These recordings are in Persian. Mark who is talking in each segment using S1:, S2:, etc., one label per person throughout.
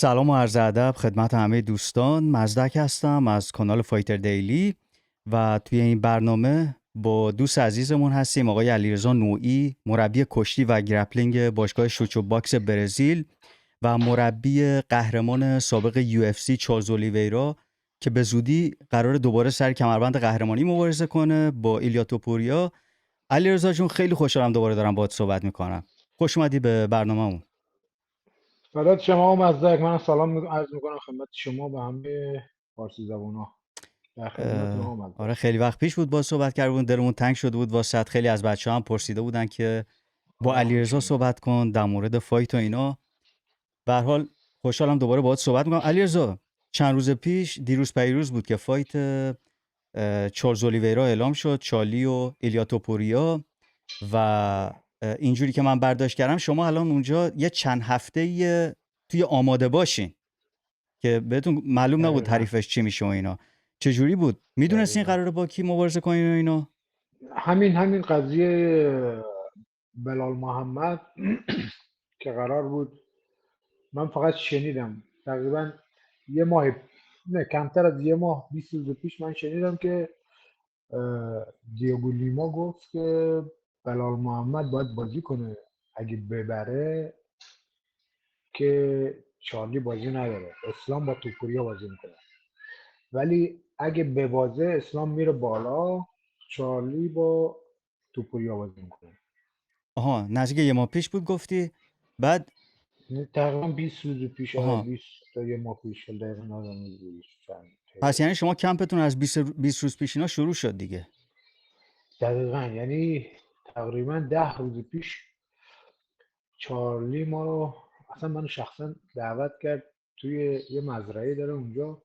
S1: سلام و عرض ادب خدمت همه دوستان. مزدک هستم از کانال فایتر دیلی و توی این برنامه با دوست عزیزمون هستیم آقای علیرضا نوئی، مربی کشتی و گرپلینگ باشگاه شوچو باکس برزیل و مربی قهرمان سابق UFC چارلز اولیویرا که به زودی قرار دوباره سر کمربند قهرمانی مبارزه کنه با ایلیا توپوریا. علیرضا جون، خیلی خوشحالم دوباره دارم باهات صحبت میکنم. خوش اومدی به برنامه‌مون.
S2: فدات شما و مزدک. من سلام عرض میکنم خدمت شما و همه فارسی زبونا. در خدمتتون آقا مزدک.
S1: آره، خیلی وقت پیش بود با صحبت کرده بودیم، دلمون تنگ شده بود واسط. خیلی از بچه‌ها هم پرسیده بودن که با
S2: آقا
S1: علیرضا
S2: انشالله.
S1: صحبت کن در مورد فایت و اینا. به هر حال خوشحالم دوباره باهات صحبت می‌کنم. علیرضا، چند روز پیش، دیروز پیروز بود که فایت چارلز اولیویرا اعلام شد، چارلی و ایلیا توپوریا. و اینجوری که من برداشت کردم شما الان اونجا یه چند هفته توی آماده باشین که بهتون معلوم نبود
S2: دقیقا
S1: حریفش چی میشه و اینا. چجوری بود؟ میدونستین
S2: دقیقا
S1: قراره با کی مبارزه کنین و اینا؟
S2: همین قضیه بلال محمد که قرار بود، من فقط شنیدم تقریبا یه ماه، نه کمتر از یه ماه، 20 روز پیش من شنیدم که دیوگو لیما گفت که بلال محمد باید بازی کنه، اگه ببره که چارلی بازی نداره، اسلام با توپوریا بازی میکنه. ولی اگه ببازه اسلام میره بالا، چارلی با توپوریا بازی میکنه.
S1: آها، نزدیک یه ماه پیش بود گفتی. بعد
S2: تقریبا 20 روز پیش،
S1: آها،
S2: 20 تا یه ماه پیش، دقیقا نادم چند
S1: پس
S2: تعدادش.
S1: یعنی شما کمپتون از 20 روز پیش اینا شروع شد دیگه.
S2: دقیقا یعنی تقریبا 10 روز پیش چارلی ما رو، اصلا منو شخصا دعوت کرد توی یه مزرعه داره اونجا.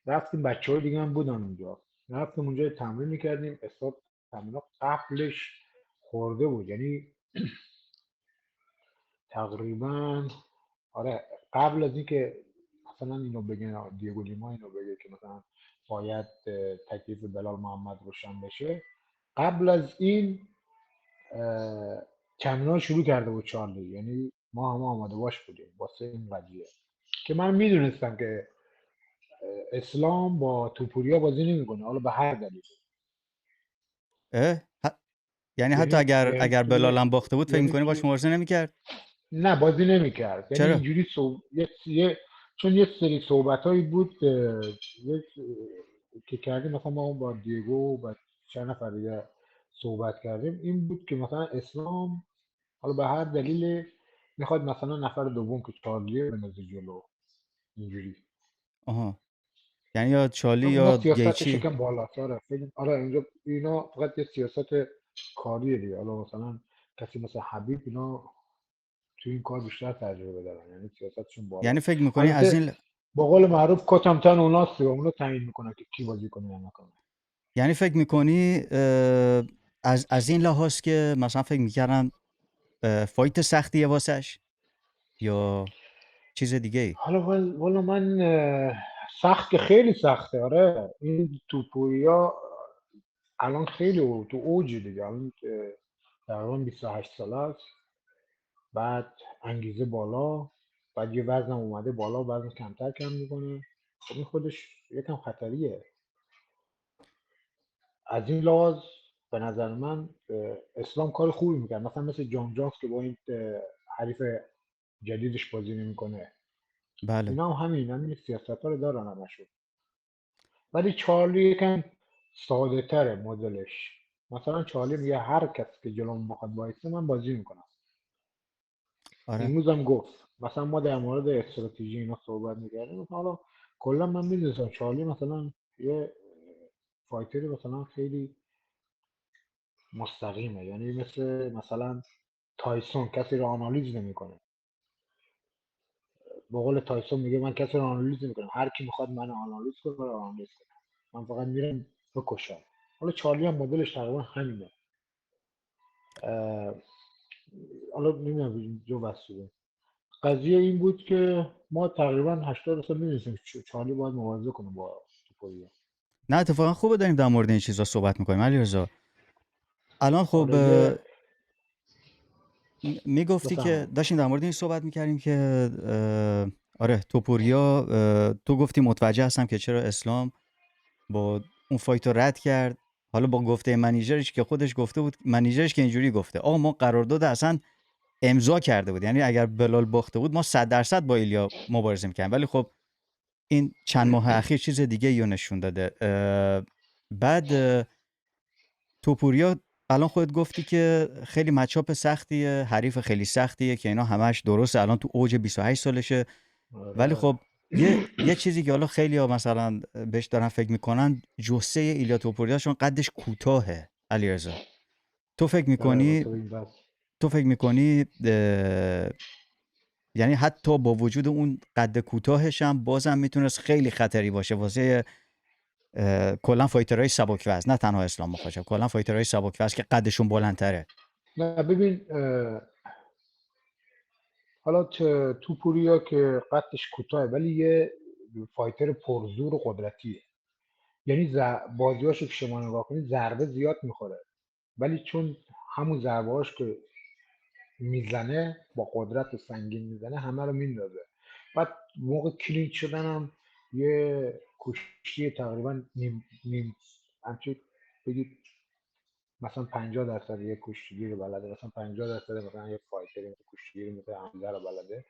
S2: رفتیم، بچه های دیگه هم بودن اونجا، رفتیم اونجا تمرین میکردیم. حساب تمرین قبلش خورده بود، یعنی تقریبا، آره، قبل از اینکه مثلا اینو بگن، دیگو لیما اینو بگه که مثلا باید تکلیف بلال محمد روشن بشه، قبل از این تمرین رو شروع کرده بود چارلی. یعنی ما هم آماده باش بودیم واسه این قضیه، که من میدونستم که اسلام با توپوریا بازی نمیکنه، حالا به هر دلیل.
S1: اه؟ یعنی حتی
S2: یعنی
S1: اگر
S2: توی
S1: بلالم باخته بود فکر
S2: یعنی
S1: می‌کنی باش
S2: توی
S1: مبارزه نمی‌کرد؟
S2: نه، بازی نمیکرد. یعنی
S1: چرا؟
S2: اینجوری چون یه سری صحبت هایی بود که کردیم، مثلا ما با دیگو و با چند نفر دیگه صحبت کردیم، این بود که مثلا اسلام حالا به هر دلیل میخواد مثلا نفر دوم که چارلیه بندازه جلو، اینجوری.
S1: آها، یعنی یا چالی
S2: اونا
S1: یا
S2: سیاستش
S1: گیچی.
S2: یکم بالاست. آره اینجا اینا فقط یه سیاست کاریه دیگه. حالا مثلا کسی مثل حبیب، اینا تو این کار بیشتر تجربه دارن، یعنی سیاستشون
S1: یعنی
S2: بالاست.
S1: فکر می‌کنی از
S2: البته
S1: این
S2: با قول معروف کتمتن اوناست و اونا تعیین میکنن که کی بازی کنه یا نکنه.
S1: یعنی فکر می‌کنی از این لحاظ که مثلا فکر می‌کردن فایت سختیه واسش یا چیز دیگه ای؟
S2: حالا والا من سخت که خیلی سخته. آره این توپویا الان خیلی تو اوج دیگه. الان تقریبا 28 ساله است، بعد انگیزه بالا، بعد یه وزنم اومده بالا، وزن کمتر کم میکنه. خب این خودش یکم خطریه. از این لحاظ به نظر من اسلام کار خوبی میکنه، مثلا مثل جان جانس که با این حریف جدیدش بازی نمیکنه.
S1: بله.
S2: اینا هم همین سیاست ها رو دارن همشون. ولی چارلی یکم ساده تره مدلش. مثلا چارلی میگه هر کس که جلوم بخواد وایسه من بازی میکنم.
S1: آره.
S2: امروز هم گفت، مثلا ما در مورد استراتژی اینا صحبت میکردیم، حالا کلا من میدونستم چارلی مثلا یه فایتری مثلا خیلی مستقیمه، یعنی مثلا تایسون کسی رو آنالیز نمیکنه. به قول تایسون میگه من کسی رو آنالیز نمیکنم، هر کی میخواد من آنالیز کنه من آنالیز کنه، من فقط میرم بکشم. حالا چارلی هم مدلش تقریبا همینه. اه، حالا نمیدونم جو بسته. قضیه این بود که ما تقریبا 80 سال میدونستیم چارلی باید مبارزه کنه با توپوریه.
S1: نه، اتفاقا خوبه داریم در مورد این چیزا صحبت می‌کنیم علیرضا. الان خب
S2: آره یه
S1: میگفتی که
S2: بفهمم.
S1: داشتیم در مورد این صحبت میکردیم که آره توپوریا، تو گفتی متوجه هستم که چرا اسلام با اون فایت رو رد کرد. حالا با گفته منیجرش که خودش گفته بود، منیجرش که اینجوری گفته آقا ما قرارداد اصلا امضا کرده بود، یعنی اگر بلال باخته بود ما 100% با ایلیا مبارزه می‌کردیم، ولی خب این چند ماه اخیر چیز دیگه رو نشون داده. بعد توپوریا الان خودت گفتی که خیلی مچاپ سختیه، حریف خیلی سختیه که اینا همش درسته، الان تو اوج 28 سالشه، ولی
S2: آره.
S1: خب یه چیزی که حالا خیلی ها مثلا بهش دارن فکر میکنن، جثه ایلیا توپوریا چون قدش کوتاهه علیرضا. تو فکر
S2: آره
S1: میکنی
S2: واسه این بس.
S1: تو فکر میکنی یعنی حتی با وجود اون قد کوتاهش هم بازم میتونست خیلی خطری باشه واسه کلا فایترهای سبک وزن، نه تنها اسلام مخاطب، کلا فایترهای سبک وزن که قدشون بلندتره.
S2: نه ببین حالا توپوریا که قدش کوتاه ولی یه فایتر پرزور و قدرتیه. یعنی بازیاشو که شما نگاه کنید ضربه زیاد میخوره، ولی چون همون ضربهاش که میزنه با قدرت و سنگین میزنه همه رو میندازه. بعد موقع کلینچ شدن هم یه کشتی تقریبا نیم همچین بگید مثلا 50% یه کشتیگیر بلده، مثلا 50% مثلا یه فایتر کشتیگیر مثل حمزه رو بلده.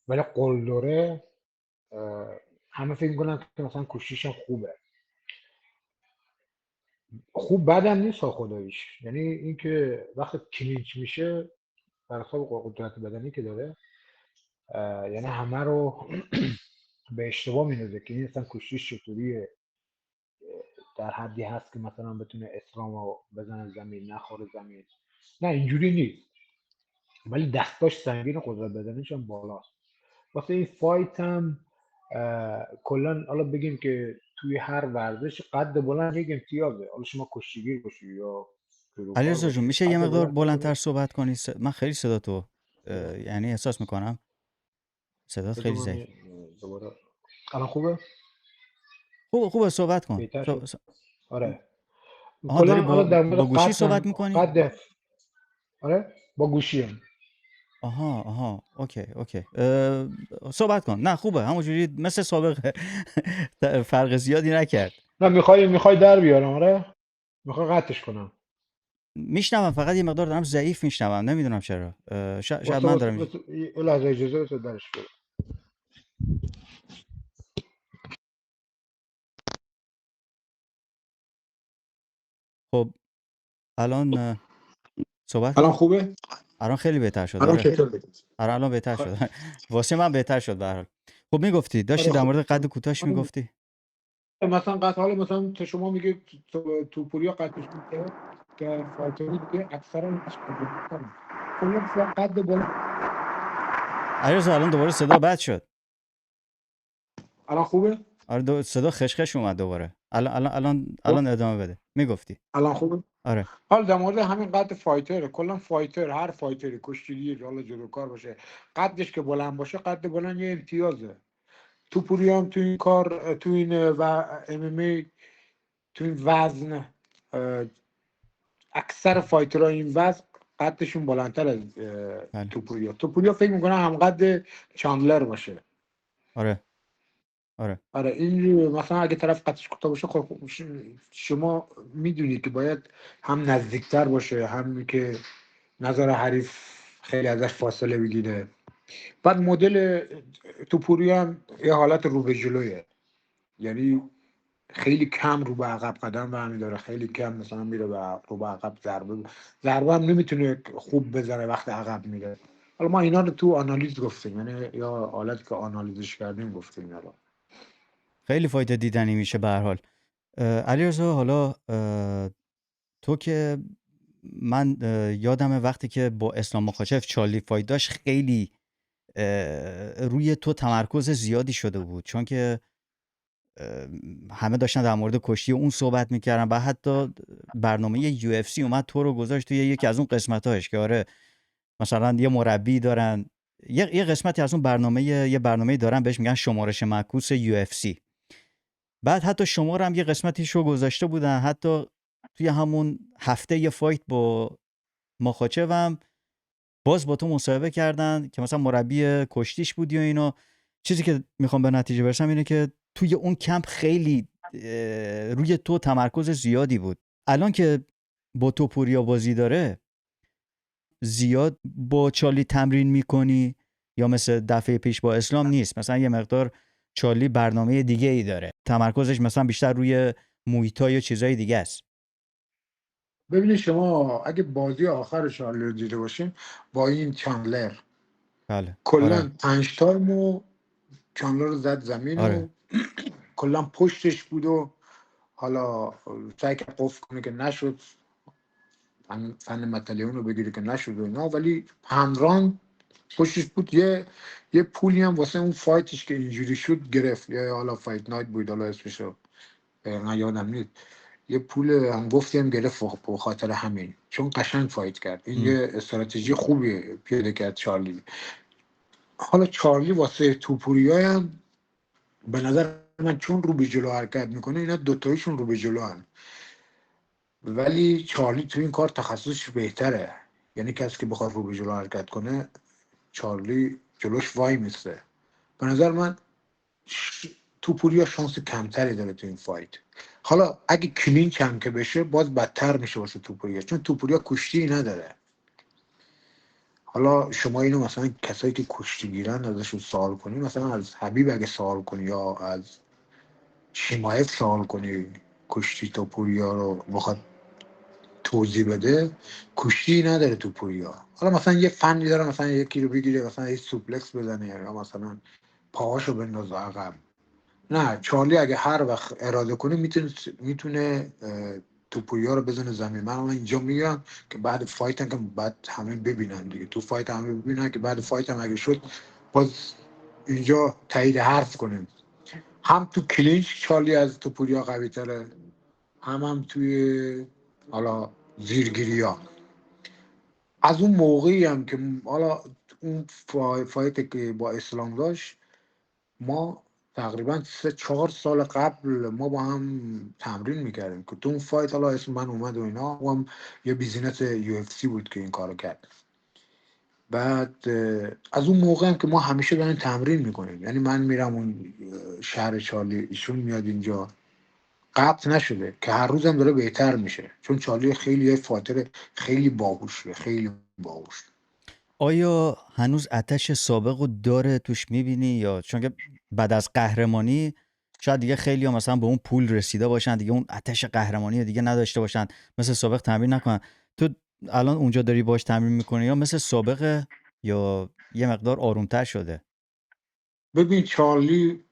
S2: ولی قلدره همه فکر میکنن که مثلا کشتیش هم خوبه. خوب بدم نیست ها خداییش، یعنی اینکه وقتی کلینچ میشه بر حساب قدرت بدنی که داره یعنی همه رو به اشتباه میندازه که این اصلا کشتیش چطوریه، در حدی هست که مثلا بتونه اسلام رو بزنه زمین نخوره زمین. نه اینجوری نیست، ولی دستاش سنگین و قدرت بدنیش هم بالاست. واسه این فایت هم کلا حالا بگیم که توی هر ورزش قد بلند یک امتیازه، حالا شما کشتیگیر باشی یا جلوکار
S1: علیرضا جون
S2: باشی
S1: میشه یه
S2: قد
S1: مقدار
S2: بلند
S1: بلندتر
S2: میتونه.
S1: صحبت کنی؟ من خیلی صدا تو یعنی احساس میکنم صدات
S2: بذار
S1: خیلی
S2: من
S1: ضعیف.
S2: دوباره. الان خوبه؟
S1: خوبه صحبت کن.
S2: بهتر شد. آره.
S1: آها
S2: کلا
S1: داری
S2: حالا در مورد
S1: با گوشی صحبت
S2: قدم
S1: میکنی؟
S2: قد آره با گوشیم.
S1: آها اوکی صحبت کن. نه خوبه همونجوری مثل سابقه. فرق زیادی نکرد.
S2: نه میخوای در بیارم آره، میخوای قطعش کنم.
S1: میشنوم، فقط یه مقدار دارم ضعیف میشنوم، نمیدونم چرا. شاید
S2: واسه
S1: من
S2: واسه
S1: دارم
S2: واسه یه لحظه اجازه بده درش بیارم.
S1: خب الان صحبت
S2: الان
S1: کن.
S2: خوبه؟
S1: الان خیلی بهتر شد.
S2: الان
S1: آره
S2: چطور بگم؟
S1: الان بهتر
S2: خ-
S1: شد. واسه من بهتر شد به هر حال. خب میگفتی، داشتی
S2: آره
S1: در
S2: خوب.
S1: مورد قد کوتاهش
S2: آره.
S1: میگفتی.
S2: مثلا قطع حالا مثلا تو شما میگه توپوریا قدش میگه که فایتری دیگه اکثرا هیچ کلا قد بالا.
S1: علیرضا الان دوباره صدا بد شد.
S2: الان خوبه؟
S1: آره صدا خشخش اومد دوباره.
S2: خب
S1: الان ادامه بده. میگفتی.
S2: الان خوبه؟
S1: آره
S2: حالا در مورد همین قد فایتر، کلا فایتر هر فایتری کشتیگیر حالا جلوکار باشه قدش که بلند باشه قد بلند یه امتیازه. توپوری هم تو این کار تو این و ام ام ای تو این وزن اکثر فایترها این وزن قدشون بلندتر از
S1: بله
S2: توپوریا فکر میکنه هم قد چاندلر باشه.
S1: آره آره
S2: آره این مثلا اگه طرف قدش کوتاه باشه خب شما میدونی که باید هم نزدیکتر باشه هم که نظر حریف خیلی ازش فاصله بگیره. بعد مدل توپوری هم یه حالت رو به جلویه، یعنی خیلی کم رو به عقب قدم برمی‌داره، خیلی کم مثلا میره رو به عقب ضربه هم نمیتونه خوب بزنه وقتی عقب میره. حالا ما اینا رو تو آنالیز گفتیم، یعنی یا حالتی که آنالیزش کردیم گفتیم اینا رو.
S1: خیلی فایده دیدنی میشه به هر حال. علیرضا حالا تو که من یادمه وقتی که با اسلام مخاچف چارلی فایت داشت خیلی روی تو تمرکز زیادی شده بود، چون که همه داشتن در مورد کشتی اون صحبت میکردن و حتی برنامه یو اف سی اومد تو رو گذاشت توی یکی از اون قسمتاش که آره مثلا یه مربی دارن، یه قسمتی از اون برنامه، یه برنامه دارن بهش میگن شمارش معکوس یو اف سی. بعد حتی شما رو هم یه قسمتی شو گذاشته بودن، حتی توی همون هفته یه فایت با ماخاچو هم باز با تو مصاحبه کردن که مثلا مربی کشتیش بودی و اینا. چیزی که میخوام به نتیجه برسم اینه که توی اون کمپ خیلی روی تو تمرکز زیادی بود. الان که با توپوریا بازی داره زیاد با چارلی تمرین میکنی یا مثل دفعه پیش با اسلام نیست؟ مثلا یه مقدار چارلی برنامه دیگه ای داره، تمرکزش مثلا بیشتر روی مویتا یا چیزای دیگه است.
S3: ببینید شما اگه بازی آخر شارلی رو دیده باشین با این چندلر،
S1: بله.
S3: کلا
S1: آره.
S3: 5 تایمو چندلر رو زد زمین و
S1: آره.
S3: کلا پشتش بود و حالا سعی کرد قفل کنه که نشد، فن متلیون رو بگیره که نشد و اینا، ولی همران پشتش بود. یه پولی هم واسه اون فایتش که اینجوری شد گرفت، یا حالا فایت نایت بود، حالا اسمشو دقیقا یادم نیست، یه پول هم گفتی هم گرفت به خاطر همین، چون قشنگ فایت کرد. این یه استراتژی خوبی پیاده کرد چارلی. حالا چارلی واسه توپوریای هم به نظر من چون رو به جلو حرکت میکنه، اینا دوتایشون رو به جلو هم، ولی چارلی تو این کار تخصصش بهتره. یعنی کسی که بخواد رو به جلو حرکت کنه، چارلی جلوش وای میسته. به نظر من توپوریا شانس کمتری داره تو این فایت. حالا اگه کلینچ هم که بشه باز بدتر میشه واسه توپوریا، چون توپوریا کشتی نداره. حالا شما اینو مثلا کسایی که کشتی گیرن ازشون سوال کنی، مثلا از حبیب اگه سوال کنی یا از شیمایف سوال کنی کشتی توپوریا رو بخواد توضیح بده، کشتی نداره توپوریا. حالا مثلا یه فنی داره، مثلا یکی رو بگیره مثلا یه سوپلکس بزنه یا مثلا پاهاشو بندازه عقب. نه، چارلی اگه هر وقت اراده کنه میتونه توپویا رو بزنه زمین. من اینجا میگم که بعد فایت هم که بعد همه ببینن دیگه، تو فایت همه ببینن که بعد فایت هم اگه شد باز اینجا تایید حرف کنیم. هم تو کلینچ چارلی از توپوریا قوی تره، هم توی حالا زیرگیری ها. از اون موقعی هم که حالا اون فایت که با اسلام داشت، ما تقریبا 3-4 سال قبل ما با هم تمرین میکردیم که تو اون فایت حالا اسم من اومد و اینا، و هم یه بیزینس یو اف سی بود که این کارو کرد. بعد از اون موقع هم که ما همیشه داریم تمرین میکنیم، یعنی من میرم اون شهر چارلی، ایشون میاد اینجا، قطع نشده که هر روزم داره بهتر میشه، چون چارلی خیلی یه فاتر خیلی باهوشه، خیلی باهوش.
S1: آیا هنوز آتش سابق رو داره توش میبینی، یا چون که بعد از قهرمانی شاید دیگه خیلی ها مثلا به اون پول رسیده باشن دیگه اون آتش قهرمانی رو دیگه نداشته باشن، مثل سابق تمرین نکنن؟ تو الان اونجا داری باش تمرین میکنی یا مثل سابقه یا یه مقدار آرومتر شده؟
S3: ببین چارلی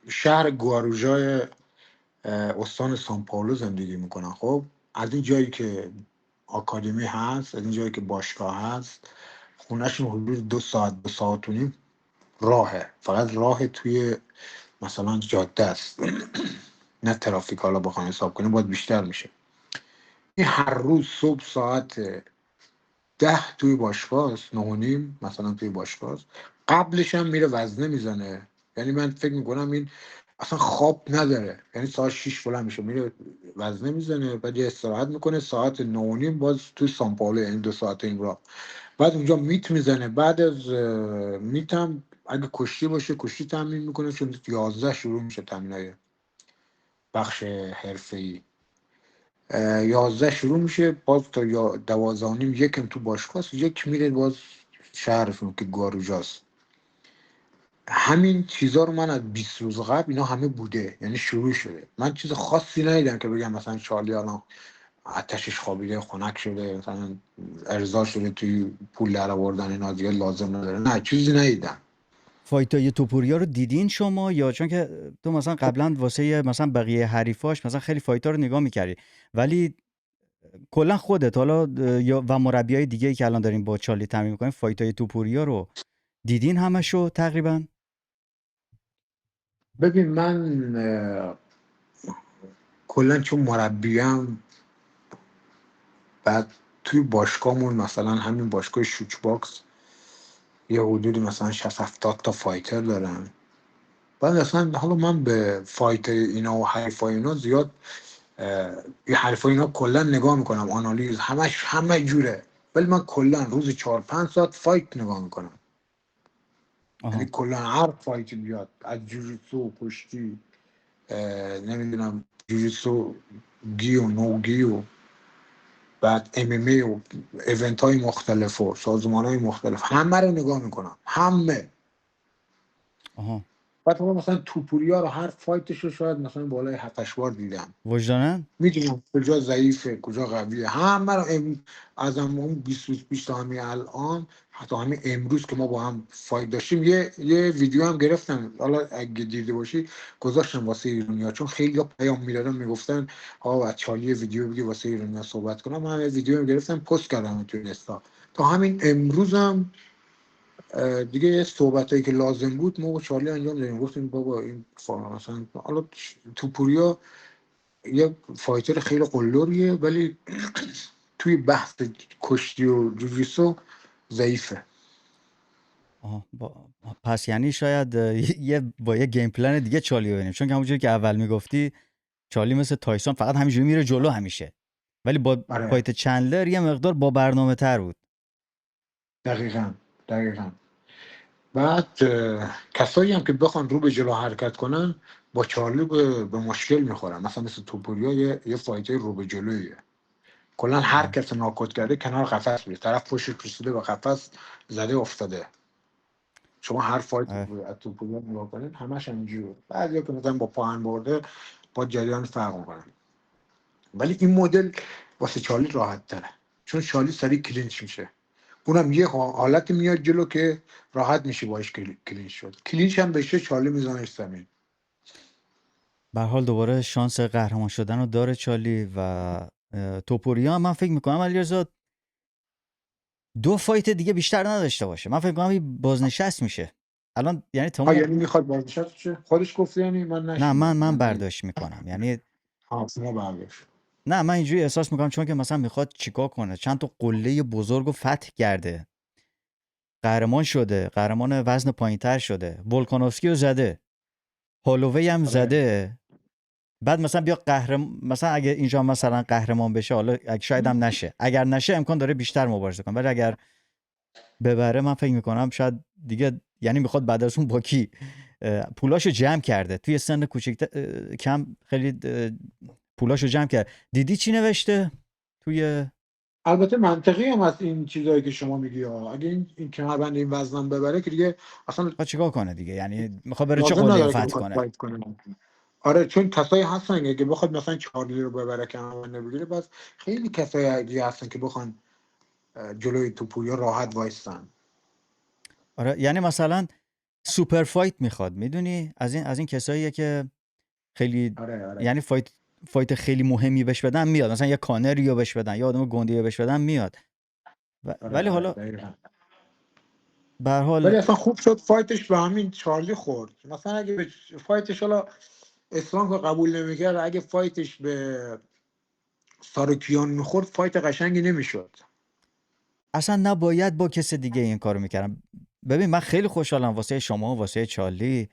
S3: شهر گواروژای استان سان پائولو زندگی میکنن. خب از این جایی که آکادمی هست، از این جایی که باشگاه هست، خونهشون حدود 2 ساعت 2 ساعت و نیم راهه، فقط راه توی مثلا جاده است نه ترافیک. حالا بخوایم حساب کنیم باید بیشتر میشه. این هر روز صبح ساعت 10 توی باشگاه است، 9:30 مثلا توی باشگاه است. قبلش هم میره وزنه میزنه. یعنی من فکر میکنم این اصلا خواب نداره، یعنی ساعت 6 بلند میشه میره وزنه میزنه، بعد یه استراحت میکنه، ساعت 9:30 باز توی سان پائولو، یعنی 2 ساعت این راه. بعد اونجا میت میزنه. بعد از میت هم اگه کشتی باشه کشتی تمرین میکنه، چون 11 شروع میشه تمرینای بخش حرفه‌ای. 11 شروع میشه باز تا 12:30 یکم تو باشگاه است، یک میره باز شهرشون که گواروژاست. همین چیزا رو من از 20 روز قبل اینا همه بوده، یعنی شروع شده. من چیز خاصی ندیدم که بگم مثلا چارلی الان آتشش خوابیده، خنک شده، مثلا ارضا شده توی پول در آوردن اینا دیگه لازم نداره، نه چیزی ندیدم.
S1: فایتای توپوریا رو دیدین شما، یا چون که تو مثلا قبلا واسه مثلا بقیه حریفاش مثلا خیلی فایتا رو نگاه میکردی، ولی کلا خودت حالا یا و مربیای دیگه ای که الان دارین با چارلی تمرین میکنین فایتای توپوریا رو دیدین همشو تقریبا؟
S3: ببین من کلا چون مربیم، بعد توی باشگاهمون مثلا همین باشگاه شوچ باکس یه حدودی مثلا 60-70 تا فایتر دارن. بعد اصلا حالا من به فایت اینا و حریفای اینا زیاد این حریفای اینا کلا نگاه میکنم، آنالیز همش همه جوره، ولی من کلا روزی 4-5 ساعت فایت نگاه میکنم. یعنی
S1: آها.
S3: کلا هر فایتی بیاد از جوجیتسو کشتی نمیدونم جوجیتسو گی و نوگی و بعد ام ام ای و ایونت های مختلف و سازمان های مختلف همه رو نگاه میکنم، همه.
S1: آها.
S3: بعد مثلا توپوریا رو هر فایتش رو شاید مثلا بالای 7 بار دیدم،
S1: وجدانن.
S3: میدونم کجا ضعیفه کجا قویه، همه رو از اون 20 روز پیش تا همین الان، حتی همین امروز که ما با هم فایت داشتیم یه ویدیو هم گرفتم، حالا اگه دیده باشی گذاشتم واسه ایرانی‌ها، چون خیلی پیام میدادن میگفتن آقا از چالی ویدیو بگی واسه ایرانی‌ها صحبت کنم. من یه ویدیو هم گرفتم پست کردم تو اینستا، تا همین امروزم دیگه یه صحبتایی که لازم بود ما با چارلی انجام دادیم. گفتیم بابا این مثلا حالا توپوریا یه فایتر خیلی قلوریه ولی توی بحث کشتی و جوجیسو ضعیفه.
S1: آها. پس یعنی شاید با یه گیم پلن دیگه چالی رو ببینیم، چون که همونجوری که اول میگفتی چالی مثل تایسون فقط همینجوری میره جلو همیشه، ولی با
S3: آره
S1: فایت چندلر یه مقدار با برنامه تر بود.
S3: دقیقاً دقیقاً. بعد کسایی هم که بخوان رو به جلو حرکت کنن با چارلی به مشکل میخورن، مثلا مثل توپوریا یه فایتر رو به جلویه، کلا هر
S1: آها.
S3: کس ناکوت کرده کنار قفس میره، طرف پشت رسیده به قفس زده افتاده. شما هر فایت
S1: آره.
S3: از توپوریا نگاه کنید همش همینجوریه، بعضیا که مثلا با پاهن برده با جریان فرق میکنن، ولی این مدل واسه چالی راحت تره چون چالی سریع کلینچ میشه، اونم یه حالتی میاد جلو که راحت میشه باش کلینچ شد، کلینچ هم بشه چالی میزنش زمین.
S1: به هر حال دوباره شانس قهرمان شدن رو داره چالی و توپوریا هم من فکر میکنم علیرضا 2 فایت دیگه بیشتر نداشته باشه. من فکر میکنم این بازنشست میشه الان، یعنی
S3: یعنی
S1: تمام.
S3: میخواد بازنشست شه خودش گفته، یعنی من
S1: نه،
S3: نشیدم
S1: من
S3: من
S1: برداشت میکنم، یعنی
S3: حاصله برداشت.
S1: نه، من اینجوری احساس میکنم چون که مثلا میخواد چیکار کنه، چند تا قله بزرگ رو فتح کرده، قهرمان شده، قهرمان وزن پایینتر شده، ولکانوفسکی رو زده، هالووی هم
S3: آره
S1: زده. بعد مثلا بیا مثلا اگه اینجا مثلا قهرمان بشه، حالا شاید هم نشه، اگر نشه امکان داره بیشتر مبارزه کنه، ولی اگر ببره من فکر میکنم شاید دیگه، یعنی میخواد بعد از اون با کی پولاشو جمع کرده توی سن کوچیک کم، خیلی پولاشو جمع کرد. دیدی چی نوشته توی
S3: البته منطقی هم از این چیزایی که شما میگی ها. اگه این کمربند این وزنم ببره که دیگه اصلا
S1: چیکار کنه دیگه، یعنی میخواد بره چه
S3: لازم
S1: قله
S3: نداره که
S1: فتح
S3: بخواد
S1: کنه؟
S3: فایت کنه. آره چون کسایی هستن که بخواد مثلا چارلی رو ببره که همون نبگیره، بس خیلی کسایی دیگه هستن که بخوان جلوی توپویا راحت وایستن.
S1: آره، یعنی مثلا سوپر فایت میخواد، میدونی، از این کساییه که خیلی،
S3: آره آره
S1: یعنی فایت خیلی مهمی بهش بدن میاد، مثلا یه کانری رو بهش بدن یا آدم گندی رو بهش بدن میاد.
S3: آره
S1: ولی
S3: آره
S1: حالا
S3: دقیقاً.
S1: به هر حال
S3: ولی اصلا خوب شد فایتش به همین چارلی خورد. مثلا اگه به فایتش حالا اسلام که قبول نمیکرد، اگه فایتش به ساروکیان میخورد فایت قشنگی نمیشد.
S1: اصلا نباید با کس دیگه این کارو میکردم. ببین من خیلی خوشحالم واسه شما، واسه چارلی،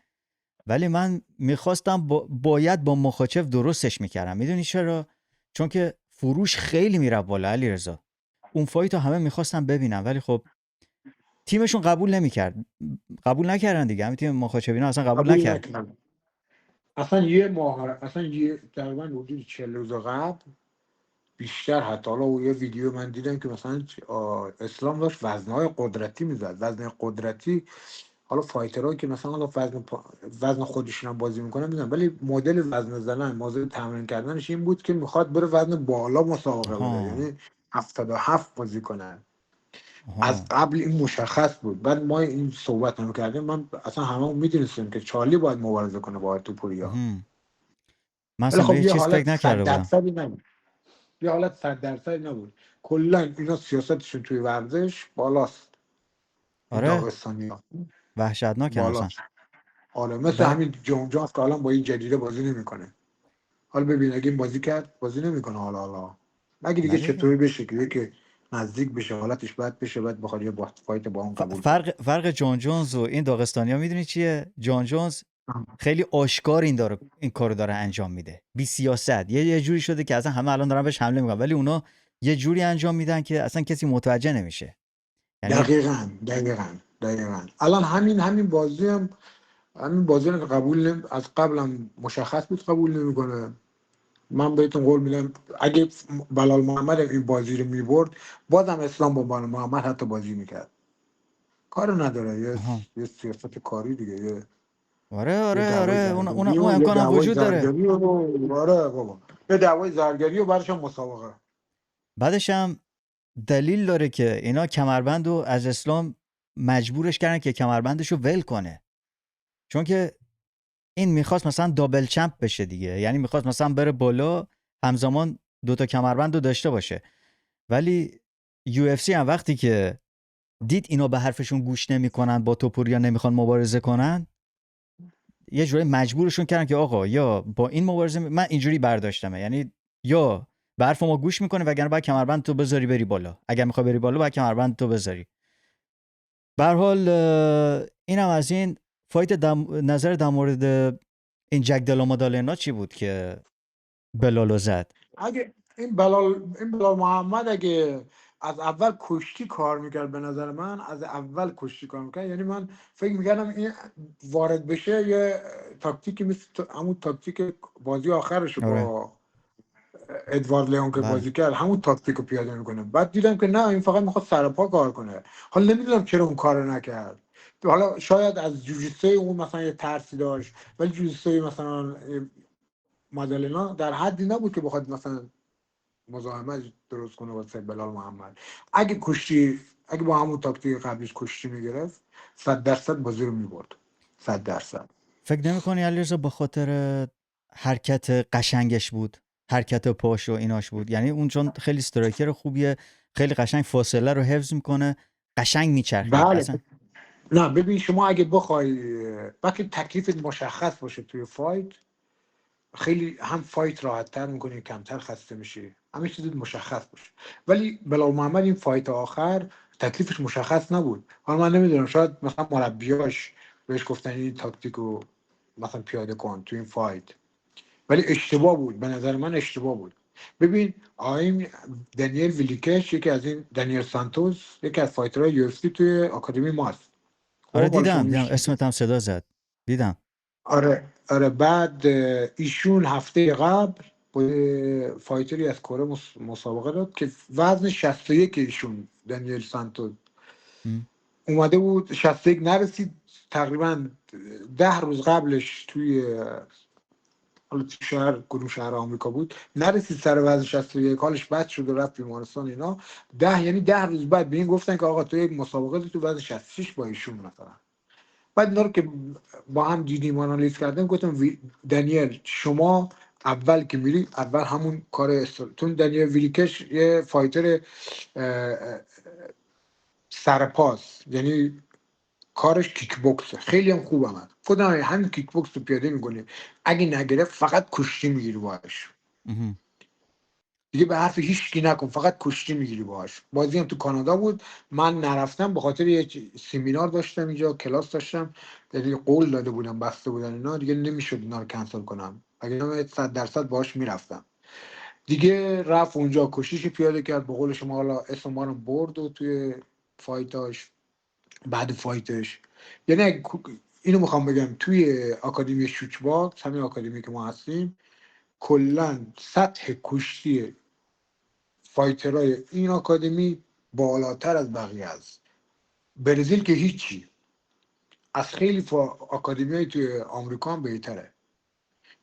S1: ولی من میخواستم باید با مخاچف درستش میکردم. میدونی چرا؟ چون که فروش خیلی میره بالا علیرضا. اون فایتو همه میخواستم ببینم، ولی خب تیمشون قبول نمیکرد، قبول نکردن دیگه، همین تیم مخاچبینا اصلا قبول
S3: قبول
S1: نکرد.
S3: نکردم. اصلا یه ماه، اصلا یه تقریبا حدود 40 روز قبل بیشتر، حتی حالا یه ویدیو من دیدم که مثلا اسلام داشت وزنهای قدرتی میزد، وزن قدرتی. حالا فایترها که مثلا حالا وزن خودشون هم بازی میکنن میزنن، ولی مدل وزن زدن، مدل تمرین کردنش این بود که میخواد بره وزن بالا مسابقه بده،
S1: آها.
S3: یعنی 77 بازی کنن. از
S1: آها.
S3: قبل این مشخص بود. بعد ما این صحبت هم کردیم، من اصلا همه میدونستیم که چارلی باید مبارزه کنه با توپوریا،
S1: مهم. من
S3: ولی
S1: اصلا به
S3: خب
S1: یه
S3: یه
S1: چیز
S3: حالت
S1: فکر
S3: 100
S1: نکرده بودم.
S3: درصدی نبود، یه حالت 100 درصدی نبود. کلا اینا سیاستشون توی ورزش بالاست، این
S1: آره،
S3: داغستانی‌ها
S1: وحشتناکن اصلا.
S3: بالاست. آره مثل
S1: بعد
S3: همین جون جونز که الان با این جدیده بازی نمیکنه. حالا ببین اگه این بازی کرد بازی نمیکنه، حالا مگه دیگه
S1: نه
S3: چطوری
S1: دیگه،
S3: بشه که نزدیک بشه حالتش بد بشه، بعد بخواد یه فایت با اون قبول کنه.
S1: فرق جان جونز و این داغستانیا میدونی چیه؟ جان جونز خیلی آشکار این کارو داره انجام میده، بی سیاست. یه جوری شده که اصلا همه الان دارن بهش حمله میکنن، ولی اونا یه جوری انجام میدن که اصلا کسی متوجه نمیشه. یعنی
S3: دقیقاً دقیقاً دقیقاً الان همین بازی هم همین بازی رو که از قبلم مشخص بود قبول نمیکنه. من بهتون قول میدم اگه بلال محمد این بازی رو میبرد بازم اسلام با بلال محمد حتی بازی میکرد. کار نداره،
S1: آها.
S3: یه سیاست کاری دیگه،
S1: آره
S3: یه
S1: آره
S3: دعوای
S1: آره،
S3: زرگری
S1: اون
S3: و یه
S1: امکانم
S3: دعوای
S1: وجود داره.
S3: زرگری و آره بابا یه دعوای زرگری و بعدش هم مسابقه.
S1: بعدش هم دلیل داره که اینا کمربند رو از اسلام مجبورش کردن که کمربندش رو ول کنه، چون که این میخواست مثلا دابل چمپ بشه دیگه، یعنی میخواست مثلا بره بالا همزمان دوتا کمربند رو داشته باشه. ولی UFC هم وقتی که دید اینا به حرفشون گوش نمیکنن، با توپوریا نمیخوان مبارزه کنن، یه جوری مجبورشون کردن که آقا یا با این مبارزه من اینجوری برداشتمه، یعنی یا به حرف ما گوش میکنه وگرنه باید کمربند تو بذاری بری بالا، اگر میخوای بری بالا باید کمربند تو بذاری. به هر حال اینم از این. فایت نظر در مورد این جک دلا مادالنا چی بود که بلالو زد؟
S3: اگه این بلال محمد اگه از اول کشتی کار میکرد، به نظر من از اول کشتی کار میکرد، یعنی من فکر میکردم این وارد بشه یه تاکتیکی مثل همون تاکتیک بازی آخرش
S1: آره
S3: با ادوارد لیون که
S1: بله.
S3: بازی کرد همون تاکتیک رو پیاده میکنه. بعد دیدم که نه، این فقط میخواد سرپا کار کنه. حالا نمیدونم چرا اون کارو نکرد. حالا شاید از جوجیتسوی اون مثلا یه ترسی داشت، ولی جوجیتسوی مثلا مادالنا در حدی نبود که بخواد مثلا مزاحمت درست کنه واسه بلال محمد. اگه با همون تاکتیک قبلیش کشتی میگرفت 100% بازی رو میبرد. 100%.
S1: فکر نمی‌کنی علیرضا به خاطر حرکت قشنگش بود، حرکت پاش و ایناش بود؟ یعنی اون چون خیلی استرایکر خوبیه، خیلی قشنگ فاصله رو حفظ میکنه، قشنگ میچرخید
S3: بله.
S1: اصلا.
S3: نه ببین، شما اگه بخوای وقتی تکلیفت مشخص باشه توی فایت، خیلی هم فایت راحت تر میکنی، کمتر خسته میشی، همه چیز مشخص باشه. ولی بلال محمد این فایت آخر تکلیفش مشخص نبود. حالا من نمیدونم، شاید مثلا مربیاش بهش گفتن این تاکتیک رو مثلا پیاده کن تو این فایت، ولی اشتباه بود، به نظر من اشتباه بود. ببین آقای دنیل ویلیکش، یکی از این دنیل سانتوس، یکی از فایترهای یو اف سی توی آکادمی ماست.
S1: آره
S3: خب حالا شما
S1: دیدم
S3: میشناسید.
S1: اسمت هم صدا زد، دیدم.
S3: آره بعد ایشون هفته قبل با فایتری از کره مسابقه داد که وزن 61 ایشون دنیل سانتوس
S1: م.
S3: اومده بود، 61 نرسید. تقریبا 10 روز قبلش توی حالا تو کدوم شهر آمریکا بود، نرسید سر وزن 61. حالش بد شد و رفت بیمارستان اینا. یعنی 10 روز بعد به این گفتن که آقا تو یک مسابقه تو وزن 66 با ایشون مثلا. بعد اینا رو که با هم دیدیم و آنالیز کردیم، گفتم دنیل شما اول که میری اول همون کار تون دنیل ویلیکش یه فایتر سرپاس، یعنی کارش کیک بوکسه، خیلی هم خوبم. خودم همین کیک بوکس رو پیاده میکنه، اگه نگرفت فقط کشتی میگیری باش،
S1: مهم.
S3: دیگه به حرف هیچ کی نکن، فقط کشتی میگیری باش. بازی هم تو کانادا بود، من نرفتم به خاطر یه سمینار داشتم اینجا، کلاس داشتم، یعنی قول داده بودم بسته بودن اینا، دیگه نمیشد اینا رو کنسل کنم، اگه نه 100% باش میرفتم دیگه. رفت اونجا کشتیش پیاده کرد، به قول شما حالا اسم ما رو برد و توی فایتاش بعد فایتش، یعنی اینو میخوام بگم توی آکادمی شوچ باکس، همین آکادمی که ما هستیم، کلا سطح کشتی فایترهای این آکادمی بالاتر از بقیه است. برزیل که هیچی، از خیلی آکادمی های توی آمریکا هم بهتره.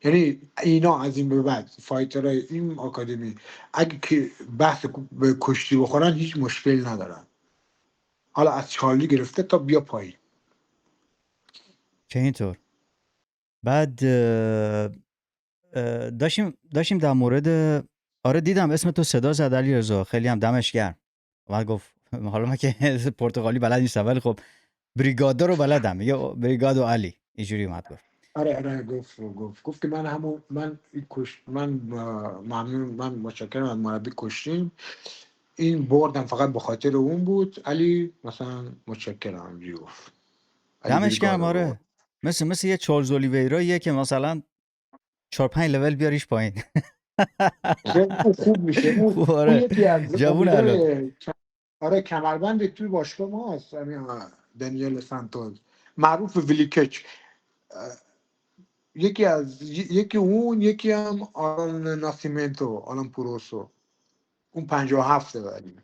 S3: یعنی اینا از این به بعد فایترهای این آکادمی اگه که بحث به کشتی بخورن هیچ مشکل ندارن، حالا از چارلی گرفته تا بیا پایین.
S1: که اینطور. بعد داشتیم در مورد، آره دیدم اسم تو صدا زد علیرضا، خیلی هم دمش گرم. بعد گفت حالا من که پرتغالی بلد نیستم ولی خب بریگادو رو بلدم، یا بریگادو علی اینجوری اومد گفت.
S3: آره گفت که من متشکرم از مربی کشتیم، این بردم فقط به خاطر اون بود، علی مثلا متشکرم اینجوری گفت. علی
S1: دمش گرم
S3: بریگادو بود.
S1: آره. مثل یه چارلز اولیویراییه که مثلا 4-5 لول بیاریش پایین.
S3: خوب میشه.
S1: خوب
S3: اون
S1: آره،
S3: یکی از
S1: جوون الان.
S3: امیدای آره کمربند توی باشگاه ما هست، همین دنیل سانتوس، معروف ویلیکچ. یکی اون، یکی هم آلان ناسیمنتو، آلان پروسو. اون 57 ولی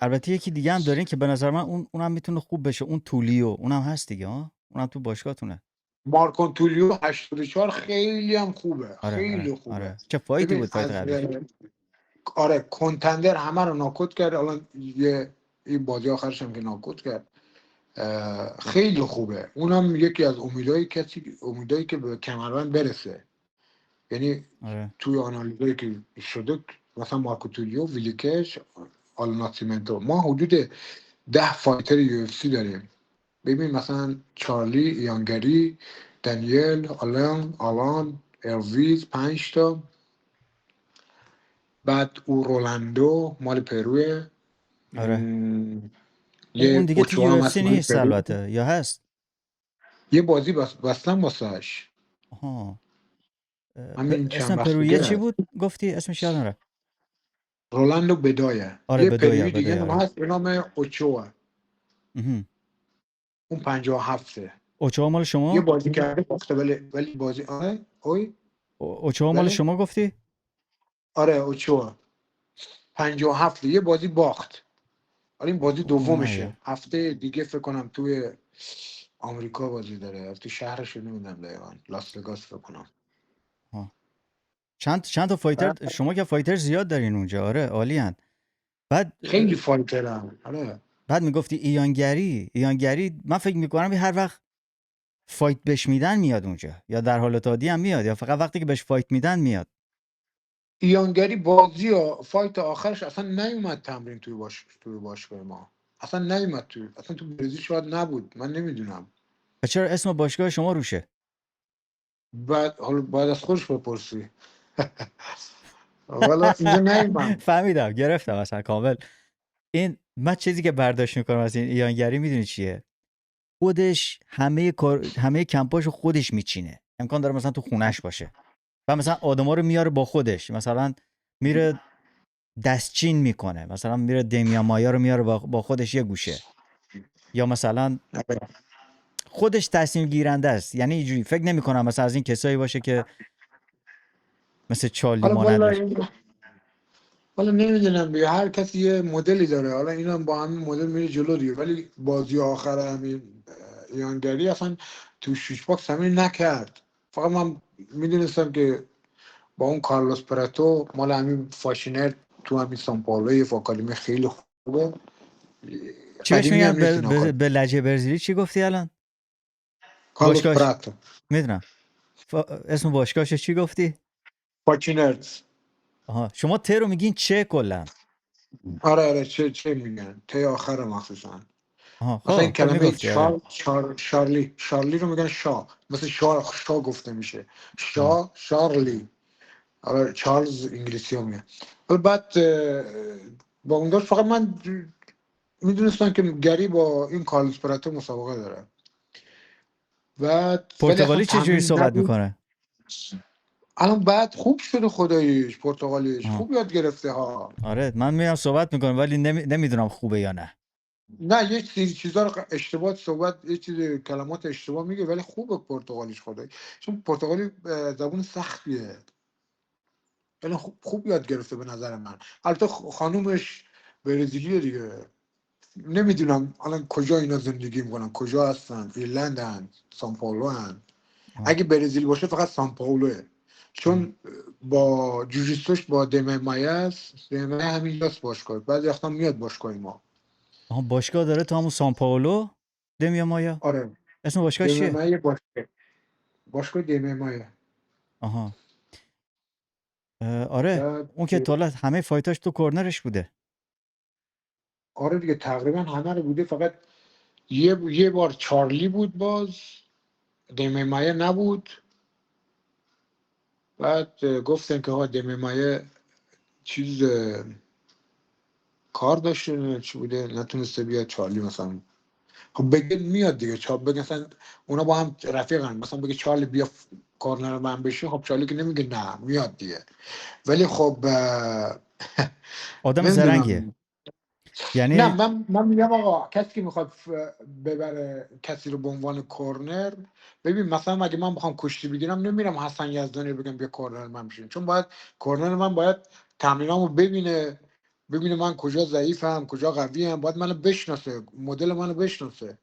S1: البته یکی دیگه هم دارین که به نظر من اونم میتونه خوب بشه، اون تولیو، اونم هست دیگه ها، اونم تو باشگاهتونه.
S3: مارکون تولیو 84 خیلی هم خوبه،
S1: آره
S3: خیلی
S1: آره
S3: خوبه.
S1: آره، چه فایتی
S3: ببین
S1: بود فایت قبلی.
S3: آره کنتندر همه رو ناکوت کرد. الان این بازی آخرش هم که ناکوت کرد، خیلی خوبه. اونم یکی از امیدایی که به کمربند برسه. یعنی
S1: آره
S3: توی آنالیزایی که شده مثلا مارکو تولیو، ویلیکش، آلناتیمنتو، ما حدود 10 فایتر یو اف سی داریم. ببین مثلا چارلی، یانگری، دانیل، آلان، ارویز 5 تا. بعد او رولندو مال پروه.
S1: آره. اون
S3: یه
S1: دیگه تو
S3: اوچوا
S1: یو
S3: هم
S1: اف
S3: هست
S1: سی
S3: مال
S1: نیست
S3: پرو.
S1: البته، یا هست؟
S3: یه بازی بستم واسهش
S1: آها.
S3: همین
S1: اسم
S3: چند وقت
S1: پرویه چی
S3: دیگه.
S1: بود گفتی؟ اسمش یادم رفت.
S3: رولندو بدایه.
S1: آره
S3: یه
S1: بدویا
S3: پروی دیگه
S1: بدویا
S3: هم
S1: آره.
S3: هست به نام اوچوا،
S1: اها.
S3: اون 57.
S1: اوچوا مال
S3: یه
S1: شما؟
S3: بازی کرده باخته، ولی بازی
S1: اوچوا مال
S3: بله
S1: شما گفتی؟
S3: آره اوچوا 57 یه بازی باخت. آره این بازی
S1: اون
S3: دومشه.
S1: نیاد.
S3: هفته دیگه فکر کنم توی آمریکا بازی داره، تو شهرش رو نمیدونم دقیقاً، لاس وگاس فکر کنم.
S1: آه. چند تا فایتر شما که فایتر زیاد دارین اونجا. آره عالیان. بعد
S3: خیلی فایترم. آره
S1: بعد میگفتی ایانگری من فکر میکنم هر وقت فایت بهش میدن میاد اونجا، یا در حالت عادی هم میاد، یا فقط وقتی که بهش فایت میدن میاد.
S3: ایانگری بازی و فایت آخرش اصلا نیومد تمرین توی باشگاه ما. اصلا نیومد اصلا تو برزیل شاید نبود، من نمیدونم.
S1: و چرا اسم باشگاه شما روشه؟
S3: حالا باید از خودش بپرسی. والا اینجا نیومد.
S1: فهمیدم، گرفتم اصلا کامل. این من چیزی که برداشت میکنم از این ایانگری میدونی چیه؟ خودش همه کمپاشو خودش میچینه. امکان داره مثلا تو خونش باشه و مثلا آدما رو میاره با خودش، مثلا میره دستچین میکنه، مثلا میره دمیان مایا رو میاره با خودش یه گوشه، یا مثلا خودش تصمیم گیرنده است. یعنی اینجوری فکر نمی‌کنم مثلا از این کسایی باشه که مثل چارلی
S3: حالا
S1: مانند باشه.
S3: والا نمیدونم دیگه، هر کسی یه مدلی داره. حالا اینا هم با همین مدل میره جلو دیگه. ولی بازی آخر همین ایانگری اصلا تو شیش باکس همین نکرد. فقط من میدونستم که با اون کارلوس پراتو مال همین فاشینر تو همین سان پائولو یه فاکادمی خیلی خوبه.
S1: چی بهش
S3: قدیمی
S1: میگن
S3: هم نیست اینا.
S1: به لهجه برزیلی چی گفتی الان؟
S3: کارلوس
S1: باشگاهش
S3: پراتو
S1: میدونم. اسم باشگاهش چی گفتی؟
S3: فاکینرز.
S1: آها، شما ت رو میگین چه کلا؟
S3: آره چه میگن ته آخر مخصوصا.
S1: آها
S3: مثلا این
S1: خب
S3: کلمه
S1: میگفتی آره.
S3: شارلی رو میگن مثل شا گفته میشه.
S1: آها.
S3: شارلی. آره چارلز انگلیسی هم میگن. ولی بعد با اون داشت. فقط من میدونستم که گری با این کارلوس پراتو مسابقه داره. ولی اصلا
S1: پرتغالی چه جوری
S3: تمرین
S1: صحبت
S3: نبود.
S1: میکنه؟
S3: الان بعد خوب شده خداییش. پرتغالیش
S1: آها.
S3: خوب یاد گرفته ها.
S1: آره من میام صحبت میکنم ولی نمیدونم خوبه یا نه.
S3: نه یه چیزا رو اشتباه صحبت، یه چیز کلمات اشتباه میگه، ولی خوبه پرتغالیش خدایی. چون پرتغالی زبون سختیه. ولی خوب یاد گرفته به نظر من. البته خانومش برزیلیه دیگه. نمیدونم الان کجا اینا زندگی میکنن، کجا هستن. ایرلندن، سان پائولو هن.
S1: آها.
S3: اگه برزیل باشه فقط سان پائولوه. چون با جوجیستوش با دمه مایه است. دمه همین لاس باشگاه، بعضی وقتا میاد باشگاه ما.
S1: آها باشگاه داره تو همون سان پائولو؟ دمیا مایا؟
S3: آره
S1: اسم باشگاهش
S3: دمه
S1: چیه؟
S3: مایه باشگاه دمه مایه.
S1: آها. آره
S3: بعد
S1: اون که تا همه فایتاش تو کورنرش بوده.
S3: آره دیگه تقریبا همه رو بوده. فقط یه بار چارلی بود، باز دمه مایه نبود. بعد گفتن که ها دمه مایه چیز کار داشته، نه چی بوده، نتونسته بیاد. چارلی مثلا خب بگه میاد دیگه. بگه مثلا اونا با هم رفیقن، مثلا بگه چارلی بیا کارنر من بشی، خب چارلی که نمیگه نه، میاد دیگه. ولی خب
S1: آدم زرنگیه.
S3: نمیدونم نه
S1: یعنی
S3: من میگم آقا کسی که میخواد ببره کسی رو به عنوان کورنر، ببین مثلا اگه من بخوام کشتی بگیرم نمیرم حسن یزدانی رو بگم بیا کورنر من بشین، چون باید کورنر من باید تمرینامو ببینه من کجا ضعیفم کجا قویم، باید منو بشناسه، مدل منو بشناسه.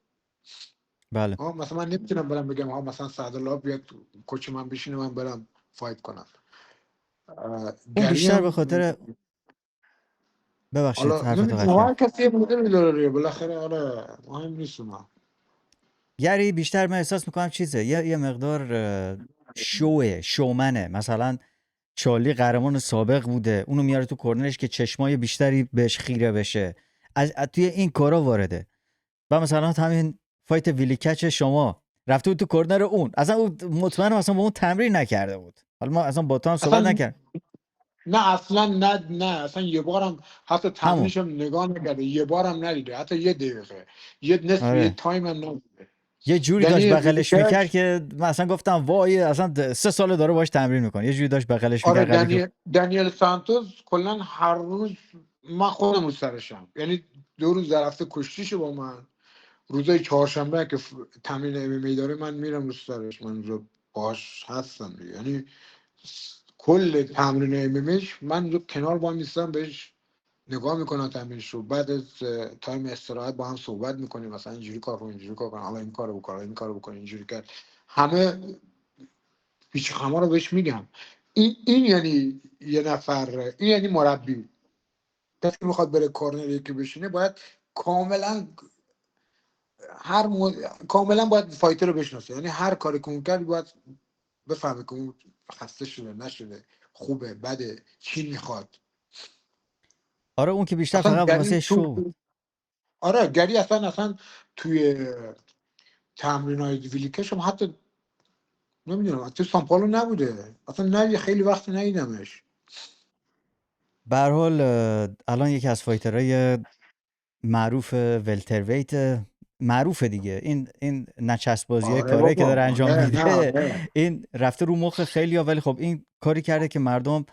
S1: بله.
S3: مثلا من نمیتونم برم بگم مثلا سعدالله بیاد کوچ من بشینه من برم فایت کنم.
S1: اون
S3: گری
S1: بیشتر به
S3: هم
S1: خاطر، ببخشید
S3: حالا
S1: حرفتو
S3: نمیدونم،
S1: قطع کردم.
S3: هر کسی یه مدلی داره بالاخره. آره مهم نیست اونا.
S1: گری بیشتر من احساس میکنم چیزه، یه مقدار شومنه. مثلا چارلی قهرمان سابق بوده، اونو میاره تو کورنرش که چشمای بیشتری بهش خیره بشه، از توی این کارا وارده. و مثلا همین فایت ویلی کچ شما رفته بود تو کورنر اون، اصلا اون مطمئنم اصلا با اون تمرین نکرده بود. حالا ما اصلا با تو هم صحبت
S3: اصلا
S1: نکرد.
S3: نه اصلا نه اصلا یه بارم حتی
S1: همون
S3: تمرینشم نگاه نکرده، یه بارم ندیده، حتی یه دقیقه، یه نصف یه
S1: آره،
S3: تایم هم ندیده.
S1: یه جوری داشت
S3: دنی
S1: بغلش میکرد
S3: ویلیکش،
S1: که من اصلا گفتم وای، اصلا 3 ساله داره باش تمرین میکنه. یه جوری داشت بغلش
S3: آره
S1: میکرد قبل که
S3: دنیل سانتوس کلا هر روز من خودم رو سرشم، یعنی 2 روز در هفته کشتیشو با من، روزای چهارشنبه که تمرین ام داره من میرم رو سرش، من رو باش هستم دیگه. یعنی کل تمرین امش من رو کنار با میستم بهش نگاه میکنم تمرینش رو، بعد از تایم استراحت با هم صحبت میکنیم، مثلا اینجوری کار کن اینجوری کار کن، حالا این کارو بکن این کارو بکن اینجوری کرد، همه پیچ خما رو بهش میگم. این یعنی یه نفر، این یعنی مربی. کسی که میخواد بره کورنر یکی بشینه باید کاملا کاملا باید فایتر رو بشناسه، یعنی هر کاری که اون کرد باید بفهمه که اون خسته شده نشده، خوبه بده چی میخواد.
S1: آره اون که بیشتر
S3: اصلا
S1: فقط
S3: گری
S1: واسه شو بود.
S3: آره گری اصلا توی تمرین های ویلیکش هم حتی نمیدونم تو سامپالو نبوده اصلا، نه خیلی وقت ندیدمش.
S1: به هر حال الان یکی از فایترهای معروف ولترویت معروفه دیگه. این نچسب بازی
S3: آره
S1: کاری که
S3: بابا،
S1: داره انجام
S3: آره نه
S1: میده
S3: آره
S1: این رفته رو مخ خیلیا، ولی خب این کاری کرده که مردم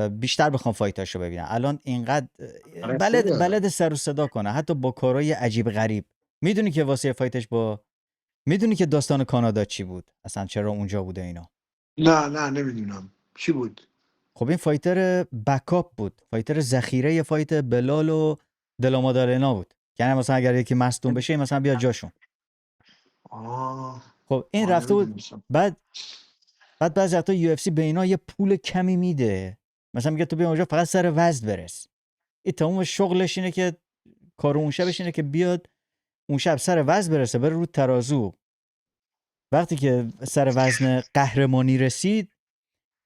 S1: بیشتر بخوام فایتاشو ببینن. الان اینقدر
S3: آره خوبه.
S1: بلد سر و صدا کنه، حتی با کارهای عجیب غریب. میدونی که واسه فایتش با میدونی که داستان کانادا چی بود اصلا، چرا اونجا بوده اینا؟
S3: نه نمیدونم چی بود.
S1: خب این فایتر بکاپ بود، فایتر ذخیره فایت بلال و دلامادالنا بود. یعنی مثلا اگر یکی مصدوم بشه این مثلا بیاد جاشون.
S3: آه
S1: خب این رفته بود.
S3: نمیدونستم.
S1: بعد بعضی وقتا یو اف سی به اینا یه پول کمی میده، مثلا میگه تو بیا اونجا فقط سر وزن برس. این تمام شغلش اینه که کار اون شبش اینه که بیاد اون شب سر وزن برسه، بره رو ترازو. وقتی که سر وزن قهرمانی رسید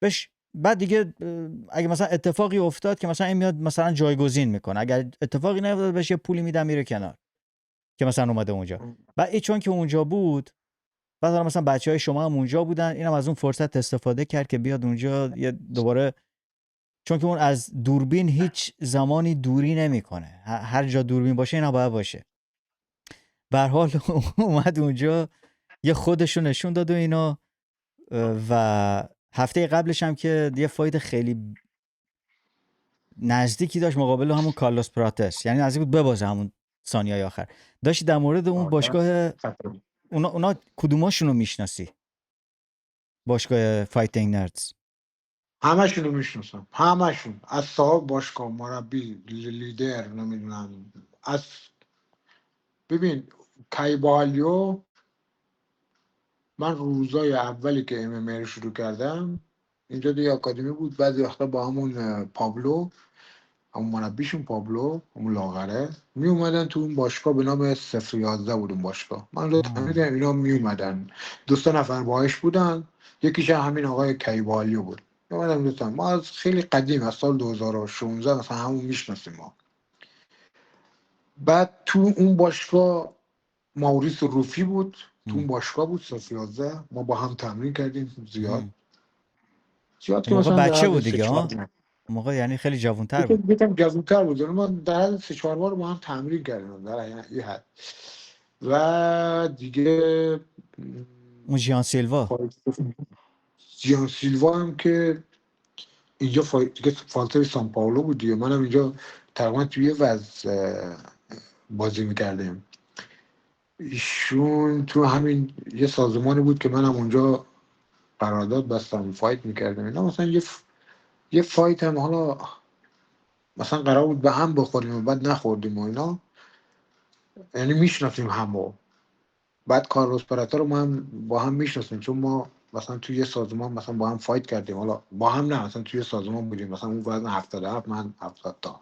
S1: بهش، بعد دیگه اگه مثلا اتفاقی افتاد که مثلا این میاد مثلا جایگزین میکنه، اگر اتفاقی نیفتاد بهش یه پولی میدم میره کنار که مثلا اومده اونجا. بعد این چون که اونجا بود، بعد حالا مثلا بچهای شما هم اونجا بودن، اینم از اون فرصت استفاده کرد که بیاد اونجا یه دوباره، چون که اون از دوربین هیچ زمانی دوری نمیکنه، هر جا دوربین باشه اینا باید باشه. به هر حال اومد اونجا یه خودشو نشون داد و اینا. و هفته قبلش هم که یه فایت خیلی نزدیکی داشت مقابل همون کارلوس پراتس، یعنی نزدیک بود ببازه همون ثانیه‌های آخر. داشتی در مورد اون
S3: آره.
S1: باشگاه اونا کدوماشون رو میشناسی؟ باشگاه فایتینگ نردز.
S3: همشون رو میشناسم، همشون، از صاحب باشگاه، مربی، لیدر، نمیدونم از ببین کایبالیو. من روزای اولی که ام رو شروع کردم اینجا دیگه آکادمی بود، بعضی وقتا با همون پابلو، همون مربیشون پابلو، همون لاغره، می اومدن تو اون باشگاه به نام 011 بود اون باشگاه. من رو تمیدم اینا می اومدن، 2 نفر باهاش بودن، یکیش همین آقای کایبالیو بود. می اومدن دوستان، ما از خیلی قدیم از سال 2016 مثلا همون میشناسیم ما. بعد تو اون باشگاه ماوریس روفی بود، تو اون باشگاه بود 011، ما با هم تمرین کردیم زیاد
S1: اون
S3: که
S1: موقع
S3: مثلا در
S1: بچه
S3: حد
S1: بود
S3: سه
S1: دیگه
S3: چهار
S1: ها،
S3: بار
S1: اون موقع یعنی خیلی جوان‌تر بود.
S3: یکم جوان‌تر بود، ما در حد 3-4 بار با هم تمرین کردیم در این حد. و دیگه
S1: اون ژیان سیلوا.
S3: جیان سیلوا هم که اینجا دیگه فالتر سان پائولو بود دیگه، منم اینجا تقریبا توی وضع بازی میکردیم. ایشون تو همین یه سازمانی بود که منم اونجا قرارداد بستم، فایت میکردیم اینا. مثلا یه فایت هم حالا مثلا قرار بود به هم بخوریم و بعد نخوردیم و اینا، یعنی میشناسیم همو. بعد کارلوس پراتو رو ما هم با هم میشناسیم، چون ما مثلا توی یه سازمان مثلا با هم فایت کردیم. حالا با هم نه، مثلا توی سازمان بودیم، مثلا اون وزن 77 من 70 تا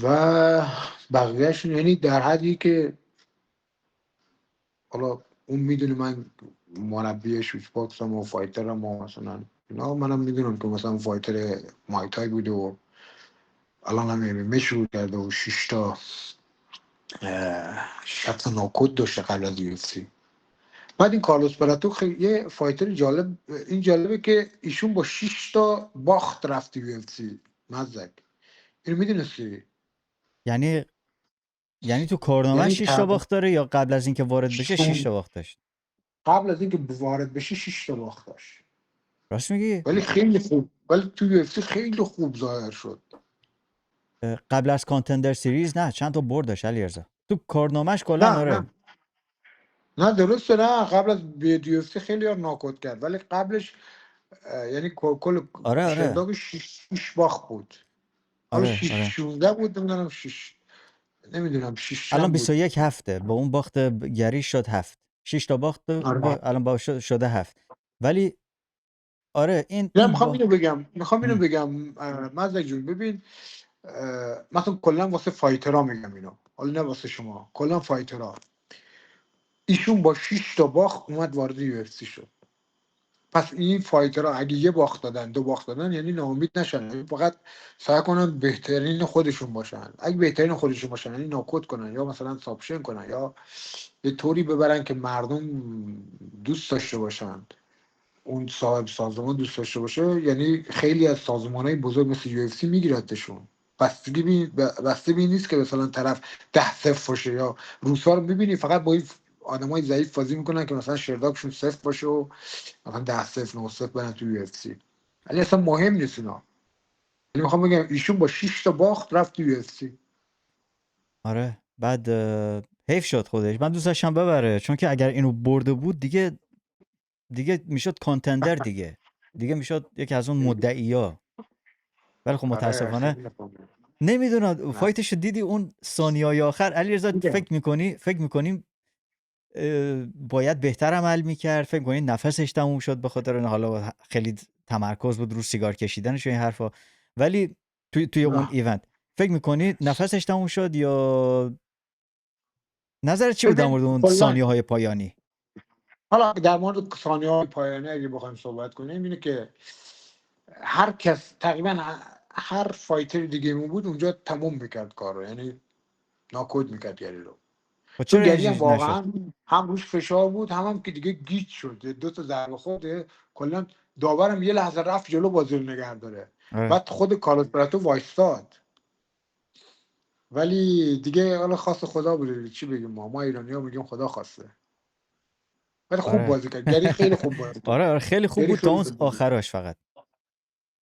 S3: و بقیهشون، یعنی در حدی که حالا اون میدونه من مربی شوت باکسم و فایترم و مثلا اینا، منم میدونم که مثلا فایتر مایتای بوده و الان هم MMA شروع کرده و 6 تا 6 تا نوکوت داشته قبل از UFC. بعد این کارلوس پراتو خیلی یه فایتر جالب، این جالبه که ایشون با 6 تا باخت رفت UFC. مزدک اینو میدونستی؟
S1: یعنی تو کارنامه
S3: یعنی
S1: 6 تا باخت داره یا قبل از اینکه وارد بشه 6 تا باخت داشت؟
S3: قبل از اینکه وارد بشه 6 تا باخت داشت.
S1: راست میگی؟
S3: ولی خیلی خوب، ولی تو UFC خیلی خوب ظاهر شد.
S1: قبل از کانتندر سیریز نه چند تا برد داشت علیرضا. تو کارنامه‌اش کلا
S3: نه
S1: آره.
S3: نه نه درسته، نه قبل از UFC خیلی ها ناکوت کرد، ولی قبلش یعنی کل
S1: آره.
S3: شرداگ 6 باخت بود. حالا
S1: آره
S3: 6
S1: آره.
S3: 16 بود، نمیدونم 6، نمیدونم 6
S1: الان
S3: چند بود.
S1: 21 هفته با اون باخت گری شد 7. 6 تا باخت
S3: آره.
S1: الان با شده 7. ولی آره
S3: نه
S1: این
S3: میخوام
S1: با
S3: اینو بگم،
S1: ام.
S3: مزدک جون ببین، مثلا کلا واسه فایترها میگم اینو، حالا نه واسه شما، کلا فایترها، ایشون با 6 تا باخت اومد وارد UFC شد. پس این فایترها اگه یه باخت دادن، دو باخت دادن، یعنی ناامید نشن، یعنی فقط سعی کنن بهترین خودشون باشن. اگه بهترین خودشون باشن یعنی ناکوت کنن یا مثلا سابشن کنن یا یه طوری ببرن که مردم دوست داشته باشن، اون صاحب سازمان دوست داشته باشه، یعنی خیلی از سازمان‌های بزرگ مثل UFC میگیردشون. بسته بی نیست که مثلا طرف 10-0 باشه، یا روسا رو میبینی فقط با این آدمای ضعیف بازی میکنن که مثلا شرداکشون 0 باشه و مثلا 10-0 9-0 برن تو UFC. ولی اصلا مهم نیست اینا. یعنی میخوام بگم ایشون با 6 تا باخت رفت تو UFC.
S1: آره بعد حیف شد خودش. من دوست داشتم ببره چون که اگر اینو برده بود دیگه میشد کانتندر دیگه میشد یکی از اون مدعیا. ولی خب
S3: آره
S1: متاسفانه
S3: خیلی خوبه.
S1: نمیدونم.
S3: نه
S1: فایتشو دیدی اون ثانیه‌های آخر علیرضا؟
S3: دیگه.
S1: فکر میکنیم باید بهتر عمل میکرد؟ فکر میکنین نفسش تموم شد به خاطر حالا خیلی تمرکز بود رو سیگار کشیدنش و این حرفا؟ ولی توی اون
S3: نه
S1: ایونت فکر میکنی نفسش تموم شد یا نظرت چی بود در
S3: ببین
S1: مورد اون
S3: کلا،
S1: ثانیه های پایانی؟
S3: حالا در مورد ثانیه‌های پایانی اگه بخوایم صحبت کنیم، اینه که هر کس تقریبا هر فایتر دیگه مون بود اونجا تموم میکرد کار رو، یعنی ناکود میکرد گری رو.
S1: خب
S3: چون
S1: چرا
S3: گری هم
S1: اینجوری نشد؟
S3: واقعا هم روش فشار بود، هم که دیگه گیج شد، دو تا ضربه خورده کلا. داورم یه لحظه رفت جلو بازی رو نگه داره.
S1: آره
S3: بعد خود کارلوس پراتو وایستاد. ولی دیگه حالا خاص خدا بوده، چی بگیم، ما ایرانی‌ها میگیم خدا خواسته. ولی خوب
S1: آره
S3: بازی کرد گری، خیلی خوب بازی کرد.
S1: آره خیلی خوب
S3: گری
S1: بود تا
S3: خیلی
S1: اون
S3: خوب بازی کرد.
S1: آخراش فقط.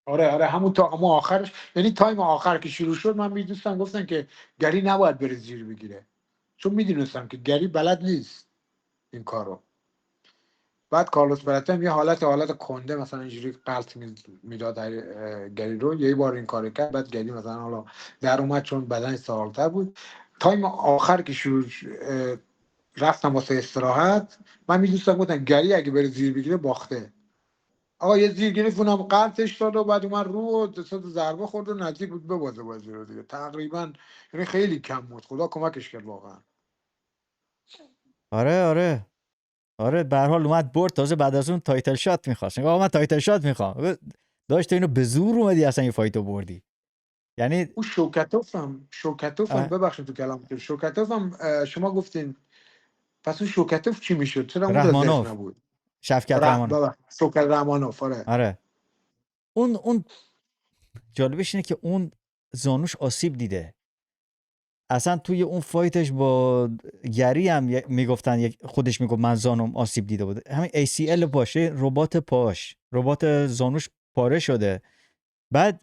S3: آره همون تا اما آخرش، یعنی تایم آخر که شروع شد من دوستان گفتن که گری نباید بره زیر بگیره، چون میدونستم که گری بلد نیست این کارو. بعد کارلوس براتو هم یه حالت کنده مثلا اینجوری قلط میداد گری رو. یه بار این کارو کرد، بعد گری مثلا حالا در اومد چون بدنش سالتر بود. تایم آخر که شروع رفتم واسه استراحت، من دوستان گفتن گری اگه بره زیر بگیره باخته. آقا یه زیر گرفت اونم قلطش داد و بعد اومد رو و دو تا ضربه خورد و نزدیک بود ببازه بازی رو دیگه تقریبا. یعنی خیلی کم بود، خدا کمکش کرد واقعا.
S1: آره آره به هر حال اومد برد. تازه بعد از اون تایتل شات می‌خواست. آقا من تایتل شات می‌خوام. داشت اینو به زور اومدی اصلا این فایتو بردی. یعنی
S3: اون شوکتوف هم ببخشید تو کلام، شوکتوف هم شما گفتین، پس اون شوکتوف چی میشد؟ چرا اون رزرو
S1: رحمانوف،
S3: نبود؟
S1: شفکت رحمانوف.
S3: ببخشید شوکت رحمانوف. آره
S1: آره اون جالبش اینه که اون زانوش آسیب دیده. اصلا توی اون فایتش با گری هم میگفتن، خودش میگفت من زانوم آسیب دیده بود. همین ACL باشه، رباط زانوش پاره شده. بعد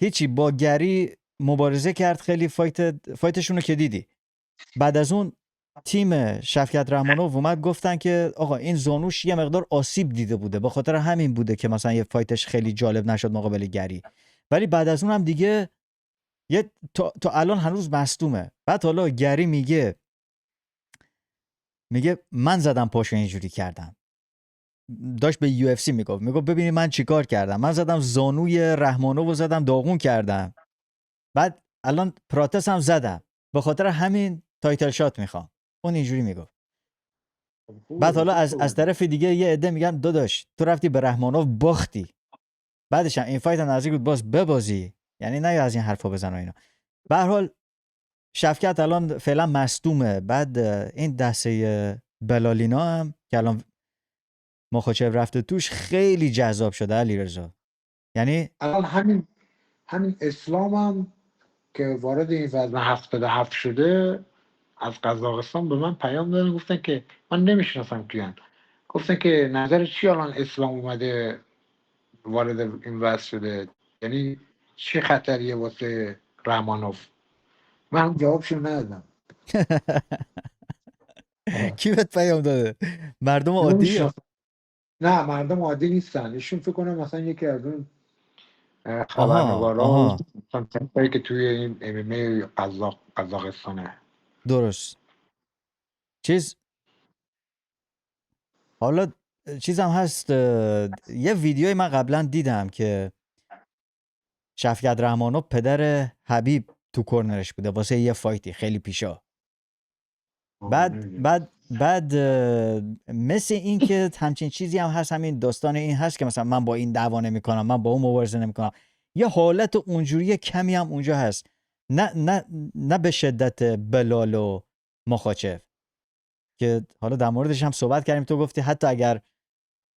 S1: هیچی با گری مبارزه کرد، خیلی فایتشون رو که دیدی. بعد از اون تیم شفکت رحمانوف اومد گفتن که آقا این زانوش یه مقدار آسیب دیده بوده، به خاطر همین بوده که مثلا یه فایتش خیلی جالب نشد مقابل گری. ولی بعد از اون هم دیگه تا الان هنوز مصدومه. بعد حالا گری میگه من زدم پاشو اینجوری کردم، داشت به یو اف سی میگفت ببینید من چیکار کردم، من زدم زانوی رحمانوف رو زدم داغون کردم، بعد الان پراتس هم زدم، به خاطر همین تایتل شات میخوام. اون اینجوری میگفت. بعد حالا از طرف دیگه یه عده میگن داداش تو رفتی به رحمانوف باختی، بعدش هم این فایت هم نزدیک بود باز ببازی، یعنی نه از این حرفا بزن و اینا. به هر حال شفکت الان فعلا مصدومه. بعد این دسته بلالینا هم که الان مخاچف رفته توش خیلی جذاب شده علیرضا. یعنی
S3: الان همین اسلام هم که وارد این وزن 77 شده از قزاقستان به من پیام دادن، گفتن که من نمیشناسم کیان، گفتن که نظر چی الان اسلام اومده وارد این وزن شده، یعنی چه خطریه واسه رحمانوف؟ من هم جوابشون ندادم.
S1: کی بهت پیام داده؟ مردم عادی؟
S3: نه مردم عادی نیستن، ایشون فکر کنم مثلا یکی از اون خبرنگارا
S1: آها
S3: که توی این MMA قزاقستانه.
S1: درست. حالا چیزم هست، یه ویدیوی من قبلا دیدم که شفکت رحمانوف پدر حبیب تو کرنرش بوده واسه یه فایتی خیلی پیشا. بعد مثل این که همچین چیزی هم هست، همین داستان این هست که مثلا من با این دعوا نمی‌کنم، من با اون مبارزه نمی‌کنم، یه حالت اونجوری کمی هم اونجا هست، نه به شدت بلال و مخاچف که حالا در موردش هم صحبت کردیم. تو گفتی حتی اگر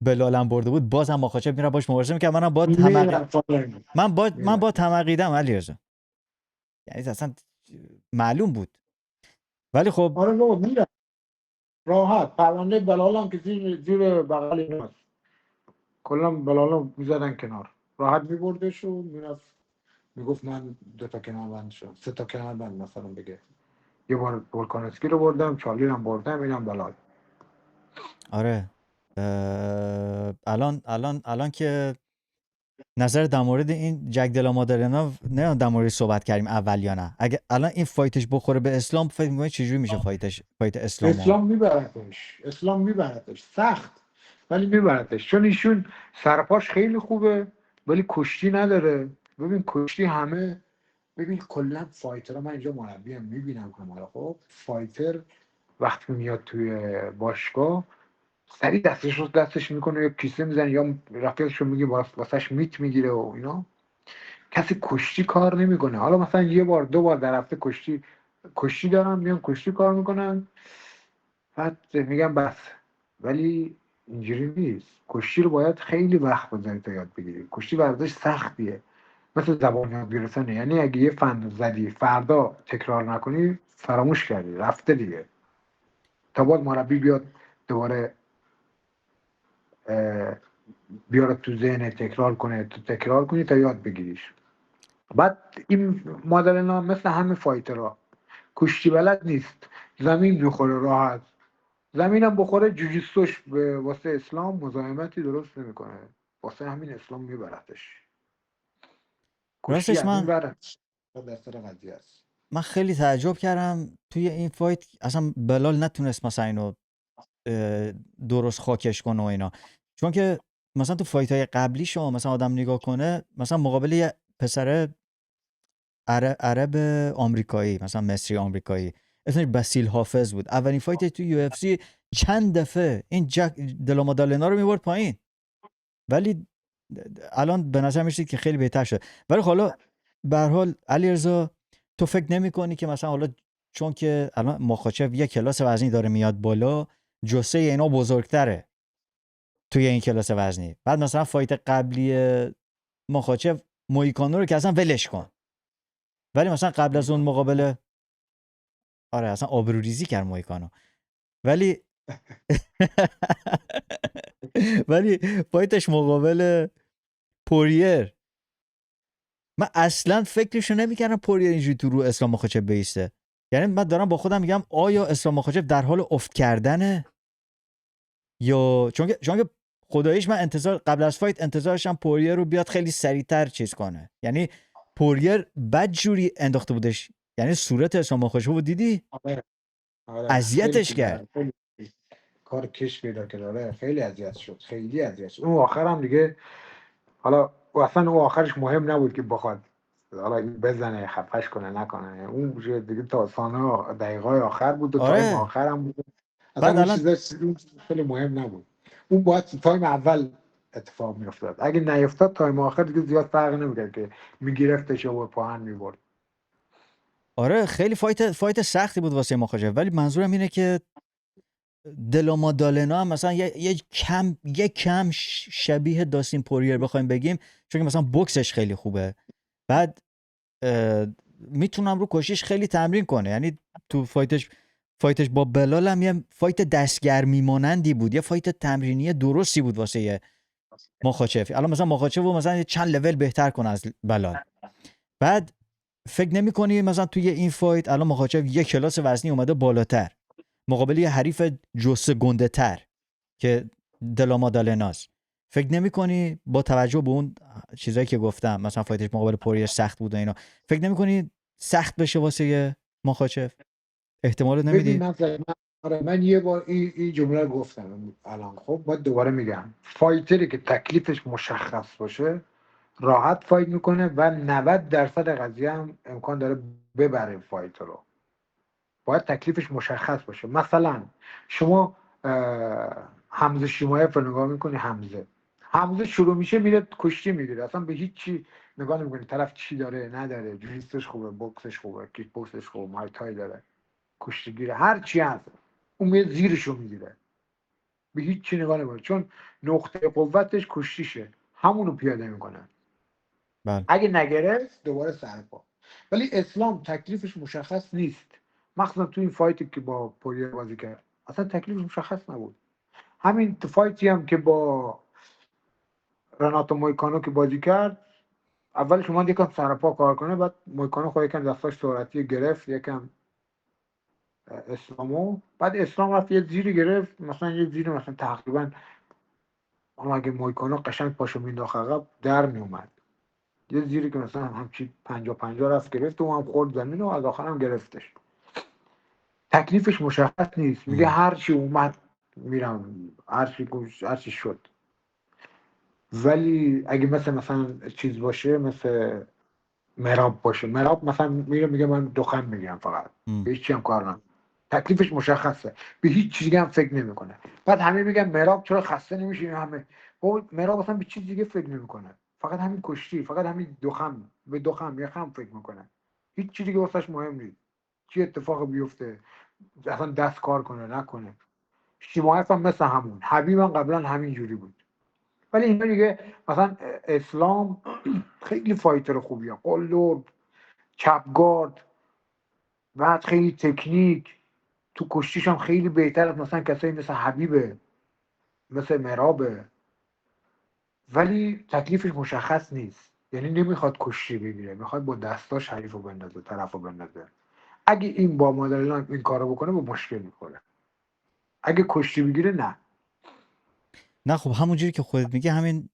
S1: بلالم برده بود باز هم مخاچف میره باش مبارزه میکنه. من با تمقیدم علیرضا، یعنی اصلا معلوم بود. ولی خب
S3: آره بابا میره راحت، پرونده بلال هم که زیر بغل ایناست، کلا بلال هم میزدن کنار، راحت میبردش و میرفت میگفت من 2 تا کمربند شدم، 3 تا کمربند مثلا بگه، یه بار ولکانسکی رو بردم، چارلی رو بردم، اینم بلال.
S1: آره الان که نظر در مورد این جک دلا مادالنا نه در مورد صحبت کردیم اول یا نه، اگه الان این فایتش بخوره به اسلام فکر می‌کنی چجوری میشه فایت
S3: اسلام میبردش سخت، ولی میبردش، چون ایشون سرپاش خیلی خوبه ولی کشتی نداره. ببین کشتی همه، ببین کلا فایترها، من اینجا مربی میبینم همه رو، خب فایتر وقتی میاد توی باشگاه سریع دستش میکنه یا کیسه میزنه یا رفیقش رو میگه واسش میت میگیره و اینا، کسی کشتی کار نمیکنه. حالا مثلا 1 بار 2 بار در هفته کشتی دارن، میان کشتی کار میکنن، بعد میگم بس. ولی اینجوری نیست، کشتی رو باید خیلی وقت بذاری تا یاد بگیری. کشتی ورزش سختیه، مثل زبان یاد گرفتنه، یعنی اگه یه فن زدی فردا تکرار نکنی فراموش کردی، رفته دیگه، تا باید مربی بیاد دوباره بیارد تو ذهن تکرار کنی تا یاد بگیریش. بعد این مدل نام مثل همه فایترها کشتی بلد نیست، زمین میخوره راحت، زمینم بخوره جوجیستوش به واسه اسلام مزاحمتی درست نمیکنه، واسه همین اسلام میبردش. کشتی
S1: راستش
S3: از این ور دستر قضیه است.
S1: من خیلی تعجب کردم توی این فایت اصلا بلال نتونست مثلا اینو درست خاکش کنه و اینا، چون که مثلا تو فایت های قبلی شما مثلا آدم نگاه کنه، مثلا مقابل یه پسر عرب آمریکایی، مثلا مصری آمریکایی، اسمش باسیل حافظ بود، اولین فایت تو یو اف سی چند دفعه این جک دلامادالنا رو میبرد پایین، ولی الان به نظر میاد که خیلی بهتر شد. ولی حالا به هر حال علیرضا تو فکر نمی‌کنی که مثلا حالا چون که الان مخاچف یه کلاس وزنی داره میاد بالا، جسه اینا بزرگتره توی این کلاس وزنی، بعد مثلا فایت قبلی مخاچف مویکانو رو که اصلا ولش کن، ولی مثلا قبل از اون مقابله آره اصلا آبروریزی کرد مویکانو، ولی ولی فایتش مقابل پوریر من اصلا فکرشو نمیکردم پوریر اینجوری تو رو اسلام مخاچف بیسته. یعنی من دارم با خودم میگم آیا اسلام مخاچف در حال افت کردنه، یا چون که خداییش من قبل از فایت انتظارشم پوریر رو بیاد خیلی سریعتر چیز کنه. یعنی پوریر بدجوری انداخته بودش، یعنی صورت اسلام مخاچف رو دیدی
S3: آره آره
S1: اذیتش کرد.
S3: خیلی کار کش پیدا کرد. آره خیلی اذیت شد، خیلی اذیت شد. اون آخرم دیگه حالا اصلا اون آخرش مهم نبود که بخواد حالا این بزنه خفش کنه نکنه، اون دیگه تا ثانیه دقیقای آخر بود و تایم
S1: آره
S3: آخرم بود. اصلا
S1: بعد
S3: اون
S1: الان
S3: چیزا خیلی مهم نبود. اون باید تایم اول اتفاق میافتاد. اگه نیفتاد تایم آخر دیگه زیاد فرق نمیکرد که میگرفتش و پاهن میبرد.
S1: آره خیلی فایت سختی بود واسه مخاچف، ولی منظورم اینه که دلامادالنا هم مثلا یه کم شبیه داستین پوریر بخوایم بگیم، چون که مثلا بوکسش خیلی خوبه، بعد میتونم رو کشیش خیلی تمرین کنه. یعنی تو فایتش با بلال هم یه فایت دستگرمی مانندی بود، یه فایت تمرینی درستی بود واسه مخاچف. الان مثلا مخاچف رو مثلا چند لول بهتر کنه از بلال. بعد فکر نمی‌کنی مثلا توی این فایت الان مخاچف یه کلاس وزنی اومده بالاتر مقابل یه حریف جسه گنده تر که دلامادالناست، فکر نمی‌کنی با توجه به اون چیزایی که گفتم مثلا فایتش مقابل پوریر سخت بود و اینا، فکر نمی‌کنی سخت بشه واسه مخاچف؟ احتمال
S3: ببین
S1: نمیدی؟
S3: من یه بار این جمله رو گفتم الان. خب باید دوباره میگم، فایتری که تکلیفش مشخص باشه راحت فایت میکنه و 90% قضیه هم امکان داره ببره فایت رو. باید تکلیفش مشخص باشه. مثلا شما حمزه شیمایف رو نگاه میکنی، حمزه شروع میشه میره کشتی میگیره، اصلا به هیچ چی نگاه نمیکنی طرف چی داره نداره، جوریستش خوبه، بوکسش خوبه، کیک بوکسش خوبه، مای تای داره، کشتیگیره، هر چی هست اون میاد زیرشو میگیره، به هیچ چی نگاه نمیکنه، چون نقطه قوتش کشتیشه، همونو پیاده میکنه.
S1: بله.
S3: اگه نگرفت دوباره سرپا. ولی اسلام تکلیفش مشخص نیست، مخصوصا تو این فایتی که با پوریر بازی کرد اصلا تکلیفش مشخص نبود. همین فایتی هم که با رناتو مویکانو که بازی کرد، اولش اومد یکم سرپا کار کنه، بعد مویکانو خود یکم دستاش سرعتی گرفت یکم اسلامو، بعد اسلام رفت یه زیری گرفت، مثلا یه زیری مثلا تقریبا اما اگه مویکانو قشنگ پاشو مینداخت عقب در میومد، یه زیری که مثلا همچی 50-50 رفت گرفت و هم خورد زمین و از آخر هم گرفتش. تکلیفش مشخص نیست، میگه هر چی اومد میرم، هر چی شد. ولی اگه مثلا چیز باشه، مثل مراب باشه، مراب مثلا میره میگه من دخان میگیرم فقط، به هیچ چی هم کار ندارم، تکلیفش مشخصه، به هیچ چیزی هم فکر نمیکنه. بعد همه میگن مراب چرا خسته نمیشه، همه مراب اصلا به چیز دیگه فکر نمیکنه، فقط همین کشتی، فقط همین دخان، به دخان یه خم فکر میکنه، هیچ چیزی دیگه واسش مهم نیست، چی اتفاق بیفته، اصلا دست کار کنه نکنه. شیماهف هم مثل همون، حبیب هم قبلا همین جوری بود. ولی اینا دیگه مثلا اسلام خیلی فایتر خوبیه، قلدر، چپگارد، بعد خیلی تکنیک، تو کشتیش هم خیلی بهتر از مثلا کسایی مثل حبیبه، مثل مرابه. ولی تکلیفش مشخص نیست، یعنی نمیخواد کشتی بگیره، میخواد با دستاش حریف رو بندازه، طرف رو بندازه. اگه این با مادرلان این کارو بکنه با مشکل میکنه، اگه کشتی بگیره نه.
S1: نه خب همونجوری که خودت میگه همین،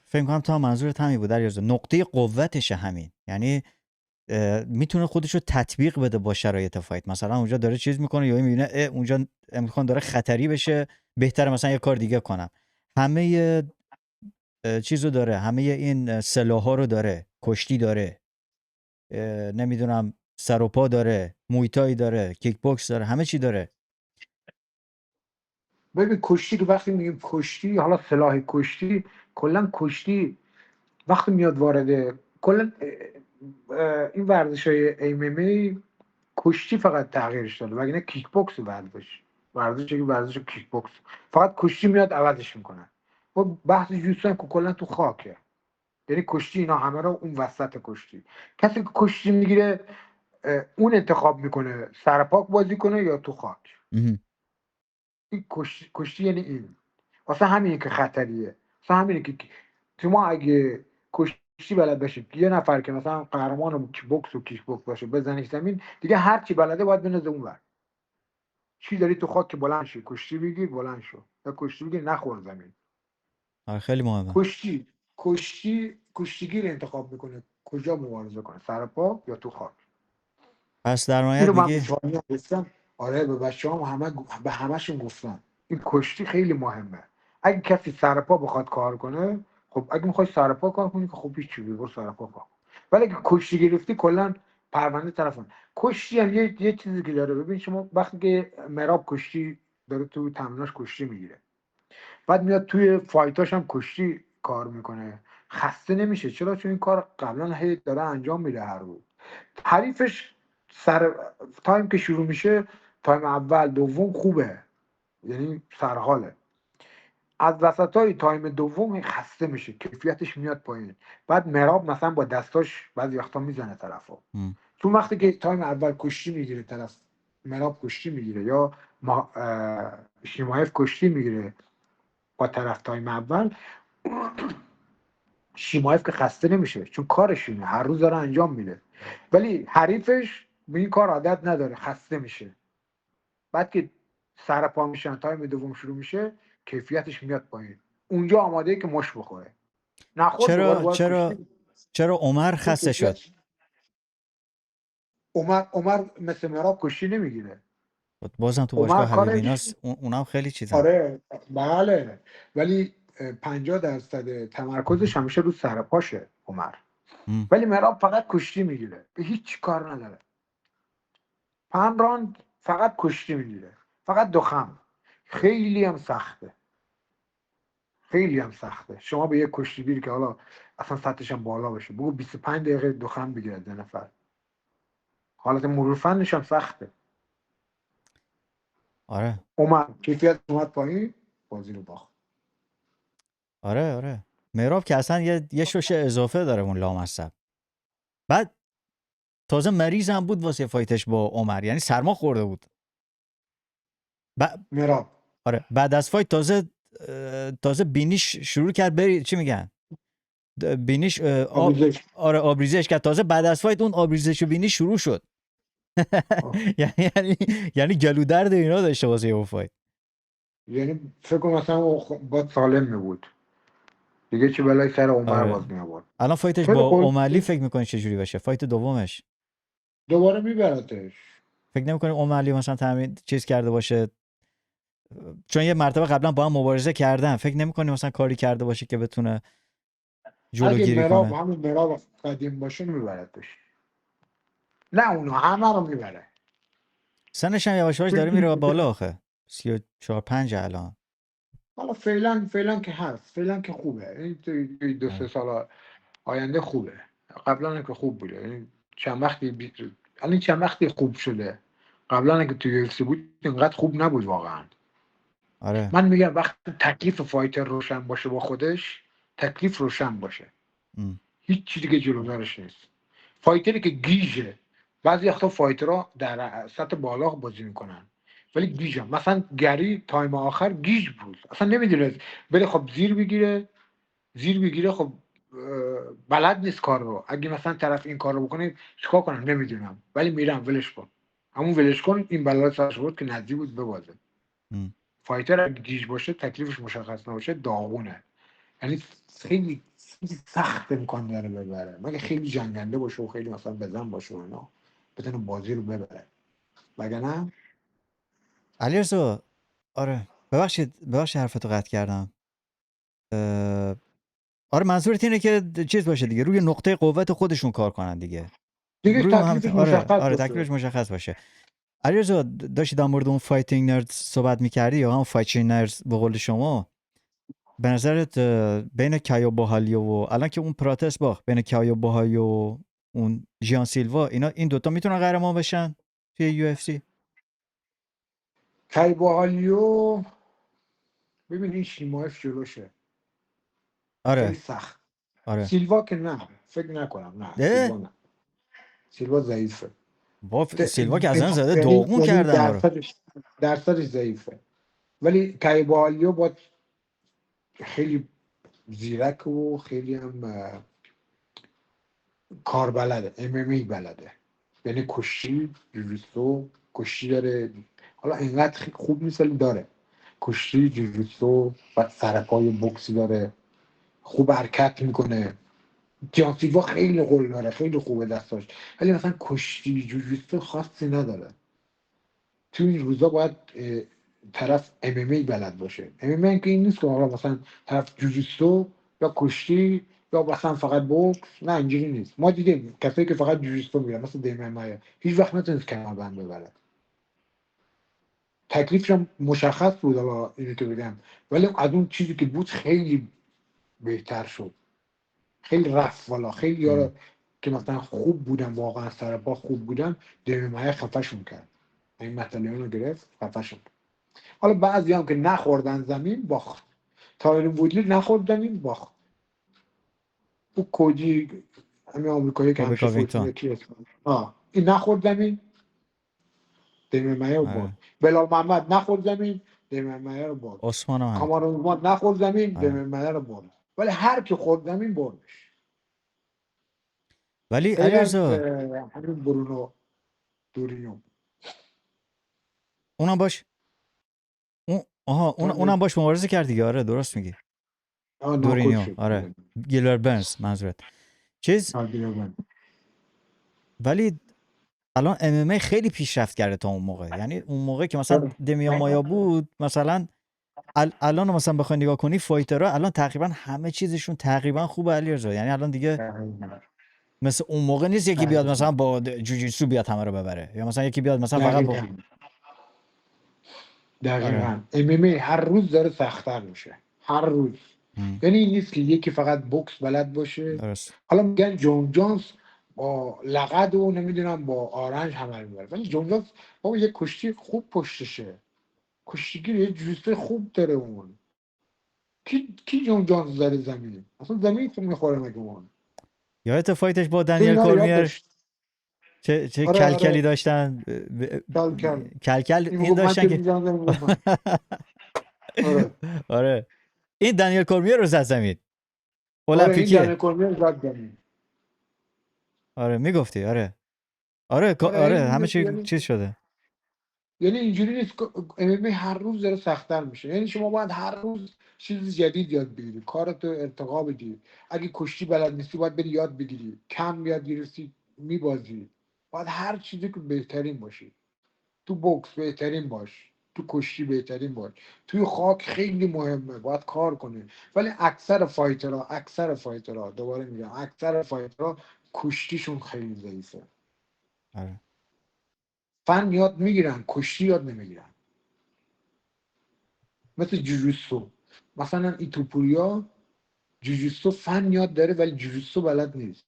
S1: فکر کنم تا منظورت همین بود دریازه، نقطه قوتش همین، یعنی میتونه خودش رو تطبیق بده با شرایط فایت. مثلا اونجا داره چیز میکنه یا میبینه اونجا امکان داره خطری بشه، بهتره مثلا یه کار دیگه کنم. همه چیزو داره، همه این سلاح‌ها رو داره، کشتی داره، نمیدونم سر و پا داره، مویتای داره، کیک باکس داره، همه چی داره.
S3: ببین کشتی رو وقتی میگیم کشتی، حالا سلاح کشتی، کلا کشتی وقتی میاد وارد کلا این ورزش های MMA، کشتی فقط تغییرش داده، وگرنه کیک بوکس ورزش کیک بوکس، فقط کشتی میاد عوضش میکنه. و بحث جوستن که کلا تو خاکه، یعنی کشتی اینا همه رو اون وسط کشتی، کسی که کشتی میگیره اون انتخاب میکنه سرپاک بازی کنه یا تو خاک. این کشتی یعنی این، واسه همینه که خطریه، واسه همینه که شما اگه کشتی کشتی بلد بشه، یه نفر که مثلا قهرمان بوکس و کیک بوکس باشه بزنش زمین، دیگه هر چی بلده باید بنازه اونور. چی داری تو خاک که بلند شی، کشتی بگیر بلند شو، یا کشتی بگیر نخور زمین.
S1: آره خیلی مهمه.
S3: کشتیگیر انتخاب میکنه کجا مبارزه کنه، سر پا یا تو خاک.
S1: پس در نهایت
S3: اینو من به
S1: میگی
S3: جوانیان گفتم، آره به بچه‌هام همه به همشون گفتم این کشتی خیلی مهمه. اگه کسی سر پا بخواد کار کنه، خب اگه میخوای سر پا کار کنی که خب هیچ برو سر پا کار. ولی اگه کشتی گرفتی کلا پرونده طرفون. کشتی هم یه چیزی که داره، ببین شما وقتی که مراب کشتی داره تو تمریناش کشتی میگیره، بعد میاد توی فایتاش هم کشتی کار میکنه، خسته نمیشه. چرا؟ چون این کار قبلا هی داره انجام میده هر روز. حریفش سر تایم که شروع میشه، تایم اول دوم خوبه، یعنی سرحاله. از وسطای تایم دوم خسته میشه، کیفیتش میاد پایین. بعد مراب مثلا با دستاش بعضی وقتا میزنه طرفو. چون وقتی که تایم اول کشتی میگیره طرف، مراب کشتی میگیره یا شیمایف کشتی میگیره با طرف تایم اول، شیمایف که خسته نمیشه چون کارشونه، هر روز داره انجام میده. ولی حریفش به این کار عادت نداره، خسته میشه. بعد که سر پا میشن، تایم دوم شروع میشه، کیفیتش میاد پایین. اونجا آماده ای که مش بخوره. نخورد دوباره
S1: چرا
S3: باید
S1: چرا
S3: کشتی.
S1: چرا عمر
S3: چون
S1: خسته شد؟
S3: کیفیت عمر مثل مراب کشتی نمیگیره.
S1: بازم تو
S3: عمر
S1: باشگاه
S3: کارش،
S1: حبیبیناس اونم خیلی چیزن.
S3: آره بله، ولی 50% تمرکزش همیشه رو سر پاشه عمر. ولی مراب فقط کشتی میگیره، به هیچ کار نداره. 5 راند فقط کشتی میگیره، فقط دو خم. خیلی هم سخته، خیلی هم سخته. شما به یک کشتیگیر که حالا اصلا سطحش هم بالا بشه بگو 25 دقیقه دو خم بگیره از نفر، حالت مرور فنش هم سخته.
S1: آره
S3: کیفیت اومد پایین، بازی رو باخت.
S1: آره مهراب که اصلا یه شوشه اضافه داره اون لامصب. بعد تازه مریض هم بود واسه فایتش با عمر، یعنی سرما خورده بود.
S3: مراب
S1: آره بعد از فایت تازه بینیش شروع کرد چی میگن، بینیش
S3: آبریزش.
S1: آره آبریزش کرد. تازه بعد از فایت اون آبریزش و بینی شروع شد. یعنی گلو درد اینا داشته واسه اون فایت.
S3: یعنی فکر کنم مثلا با سالم می بود دیگه، چه بلای سر عمر
S1: آره
S3: باز می آورد.
S1: الان فایتش
S3: خیلی
S1: با
S3: خوب،
S1: اوملی فکر میکنی چجوری بشه؟ فایت دومش
S3: دوباره میبرتش.
S1: فکر نمیکنی اوملی مثلا تمرین چیز کرده باشه؟ چون یه مرتبه قبلا با هم مبارزه کردن، فکر نمیکنی مثلا کاری کرده باشه که بتونه
S3: اگه
S1: جلوگیری
S3: مراب
S1: کنه؟
S3: همون مراب قدیم باشه میبرتش. نه اونو همه رو میبره.
S1: سنش هم یواش یواش داره میره بالا آخه. 34 5 الان.
S3: حالا فعلا که هست، فعلا که خوبه. این دو سه سال آینده خوبه. قبلا که خوب بوده، این چند وقتی خوب شده. قبلا که توی UFC بود اینقدر خوب نبود واقعا.
S1: آره
S3: من میگم وقتی تکلیف فایتر روشن باشه با خودش، تکلیف روشن باشه، هیچ چیزی که جلوترش نیست. فایتری که گیجه، بعضی وقتا فایترها در سطح بالا بازی میکنن ولی گیجن. مثلا گری تایم آخر گیج بود، اصلا نمیدونه بره خب زیر بگیره. خب بلد نیست کار رو. اگه مثلا طرف این کار رو بکنه چیکار کنم نمیدونم، ولی میرم ولش کن. همون ولش کن این بلد سرش بود که نزدیک بود ببازه. فایتر اگه گیج باشه، تکلیفش مشخص نباشه، داغونه. یعنی خیلی سخت امکان داره ببره، مگه خیلی جنگنده باشه و خیلی مثلا بزن باشه و اینا بتونه بازی رو ببره، مگه نه؟
S1: علیرضا آره ببخشید حرفتو قطع کردم. آره منظورت اینه که چیز باشه دیگه، روی نقطه قوت خودشون کار کنن دیگه.
S3: دیگه
S1: روی هم...
S3: تکلیفش
S1: آره
S3: مشخص
S1: آره
S3: باشه.
S1: تکلیفش مشخص باشه. علیرضا داشتی در مورد اون فایتینگ نردز صحبت می‌کردی یا هم فایتینگ نردز به قول شما، به نظرت بین کایو باهالیو و الان که اون پراتست باخت، بین کایو باهالیو و اون ژیان سیلوا، این دوتا میتونن قهرمان بشن توی یو اف سی؟
S3: کایبالیو ببین این شیمایف جلوشه، خیلی
S1: آره
S3: سخت.
S1: آره
S3: سیلوا که نه، فکر نکنم. نه سیلوا نه، سیلوا ضعیفه.
S1: سیلوا که از این زده داغون
S3: یعنی
S1: کردن ما رو.
S3: درصدش ضعیفه. ولی کایبالیو با خیلی زیرک و خیلی هم کار بلده، MMA بلده، یعنی کشتی، جوجوتسو، کشتی داره. حالا اینقدر خوب نیست ولی داره کشتی، جوجوتسو و سرپای بوکسی داره، خوب حرکت میکنه. جانسیوا خیلی قول داره، خیلی خوبه دستاش، ولی مثلا کشتی جوجوتسو خاصی نداره. تو این روزا باید طرف MMA بلد باشه. MMA که این نیست که حالا مثلا طرف جوجوتسو یا کشتی یا مثلا فقط بوکس، نه اینجوری نیست. ما دیدیم کسایی که فقط جوجوتسو میرن مثل دیمن مایا هیچ وقت نتونست کمربند ببره. تکلیفش هم مشخص بود، حالا اینو که بگم، ولی از اون چیزی که بود خیلی بهتر شد، خیلی رفت والا. خیلی یارا که مثلا خوب بودن، واقعا سر پا خوب بودن، دیمن مایا خفه‌شون کرد. این مطلبی رو گرفت خفه‌شون. حالا بعضی هم که نخوردن زمین باخت. تایرون وودلی نخورد زمین باخت. او کوجی همین آمریکایی که
S1: کوبی
S3: همیشه فوت
S1: کوینگتون.
S3: میده کی اسمش، این نخورد زمین، دیمن مایا رو برد.
S1: آره.
S3: بلال محمد نخورد زمین، دیمن مایا رو برد.
S1: عثمان هم همینطور.
S3: کامارون اومد نخورد زمین،
S1: آره.
S3: دیمن مایا رو برد. ولی هر کی خورد زمین بردش.
S1: ولی
S3: غیر از
S1: علیرضا
S3: همین برونو دورینو.
S1: اونم باش اونم باش مبارزه کرد دیگه. آره درست میگی.
S3: ناکوت
S1: دورینیو.
S3: شد.
S1: آره. گیلبرت برنز منظورت. چیز. ولی الان MMA خیلی پیشرفت کرده تا اون موقع. یعنی اون موقع که مثلا دمیان مایا بود، مثلا الان مثلا بخوای نگاه کنی فایترها الان تقریبا همه چیزشون تقریبا خوبه علیرضا. یعنی الان دیگه مثل اون موقع نیست یکی بیاد مثلا با جوجیتسو بیاد همه رو ببره، یا مثلا یکی بیاد مثلا فقط با آره.
S3: دقیقاً MMA هر روز داره سخت‌تر میشه، هر روز. یعنی این نیست که یکی فقط بوکس بلد باشه.
S1: درست.
S3: حالا میگن جون جونز با لقد و نمیدونم با آرنج همه میبره، ولی جون جونز بابا یه کشتی خوب پشتشه، کشتیگیر یه جوسته خوب داره. اون کی جون جونز داره زمین، اصلا زمین خوب میخوره مگه اون.
S1: یادت فایتش با
S3: تو
S1: دنیل
S3: اینا رو یاد
S1: کورمیر
S3: داشت.
S1: چه
S3: آره
S1: کلکلی
S3: آره
S1: داشتن.
S3: کل
S1: کلکل
S3: این
S1: این
S3: میگفت من
S1: داشتن
S3: که
S1: که
S3: میزنم میگفت من. آره
S1: آره. این دنیل کورمیر رو زد زمین.
S3: آره این دنیل
S1: المپیکیه.
S3: کورمیر زد زمین.
S1: آره میگفتی. آره
S3: آره هی
S1: همه
S3: میگفت.
S1: چی چیز شده.
S3: یعنی اینجوری نیست که MMA هر روز داره سخت‌تر میشه. یعنی شما باید هر روز چیز جدید یاد بگیری، کارتو ارتقا بدی. اگه کشتی بلد نیستی باید بری یاد بگیری، کم یاد گرفتی میبازی. باید هر چیزی که بهترین باشی. تو بوکس بهترین باش، تو کشتی بهترین باش، توی خاک خیلی مهمه، باید کار کنی. ولی اکثر فایترها دوباره میگم اکثر فایترها کشتیشون خیلی ضعیفه.
S1: آره.
S3: فن یاد میگیرن، کشتی یاد نمیگیرن. مثل جوجوتسو، مثلا ایتوپوریا جوجوتسو فن یاد داره ولی جوجوتسو بلد نیست،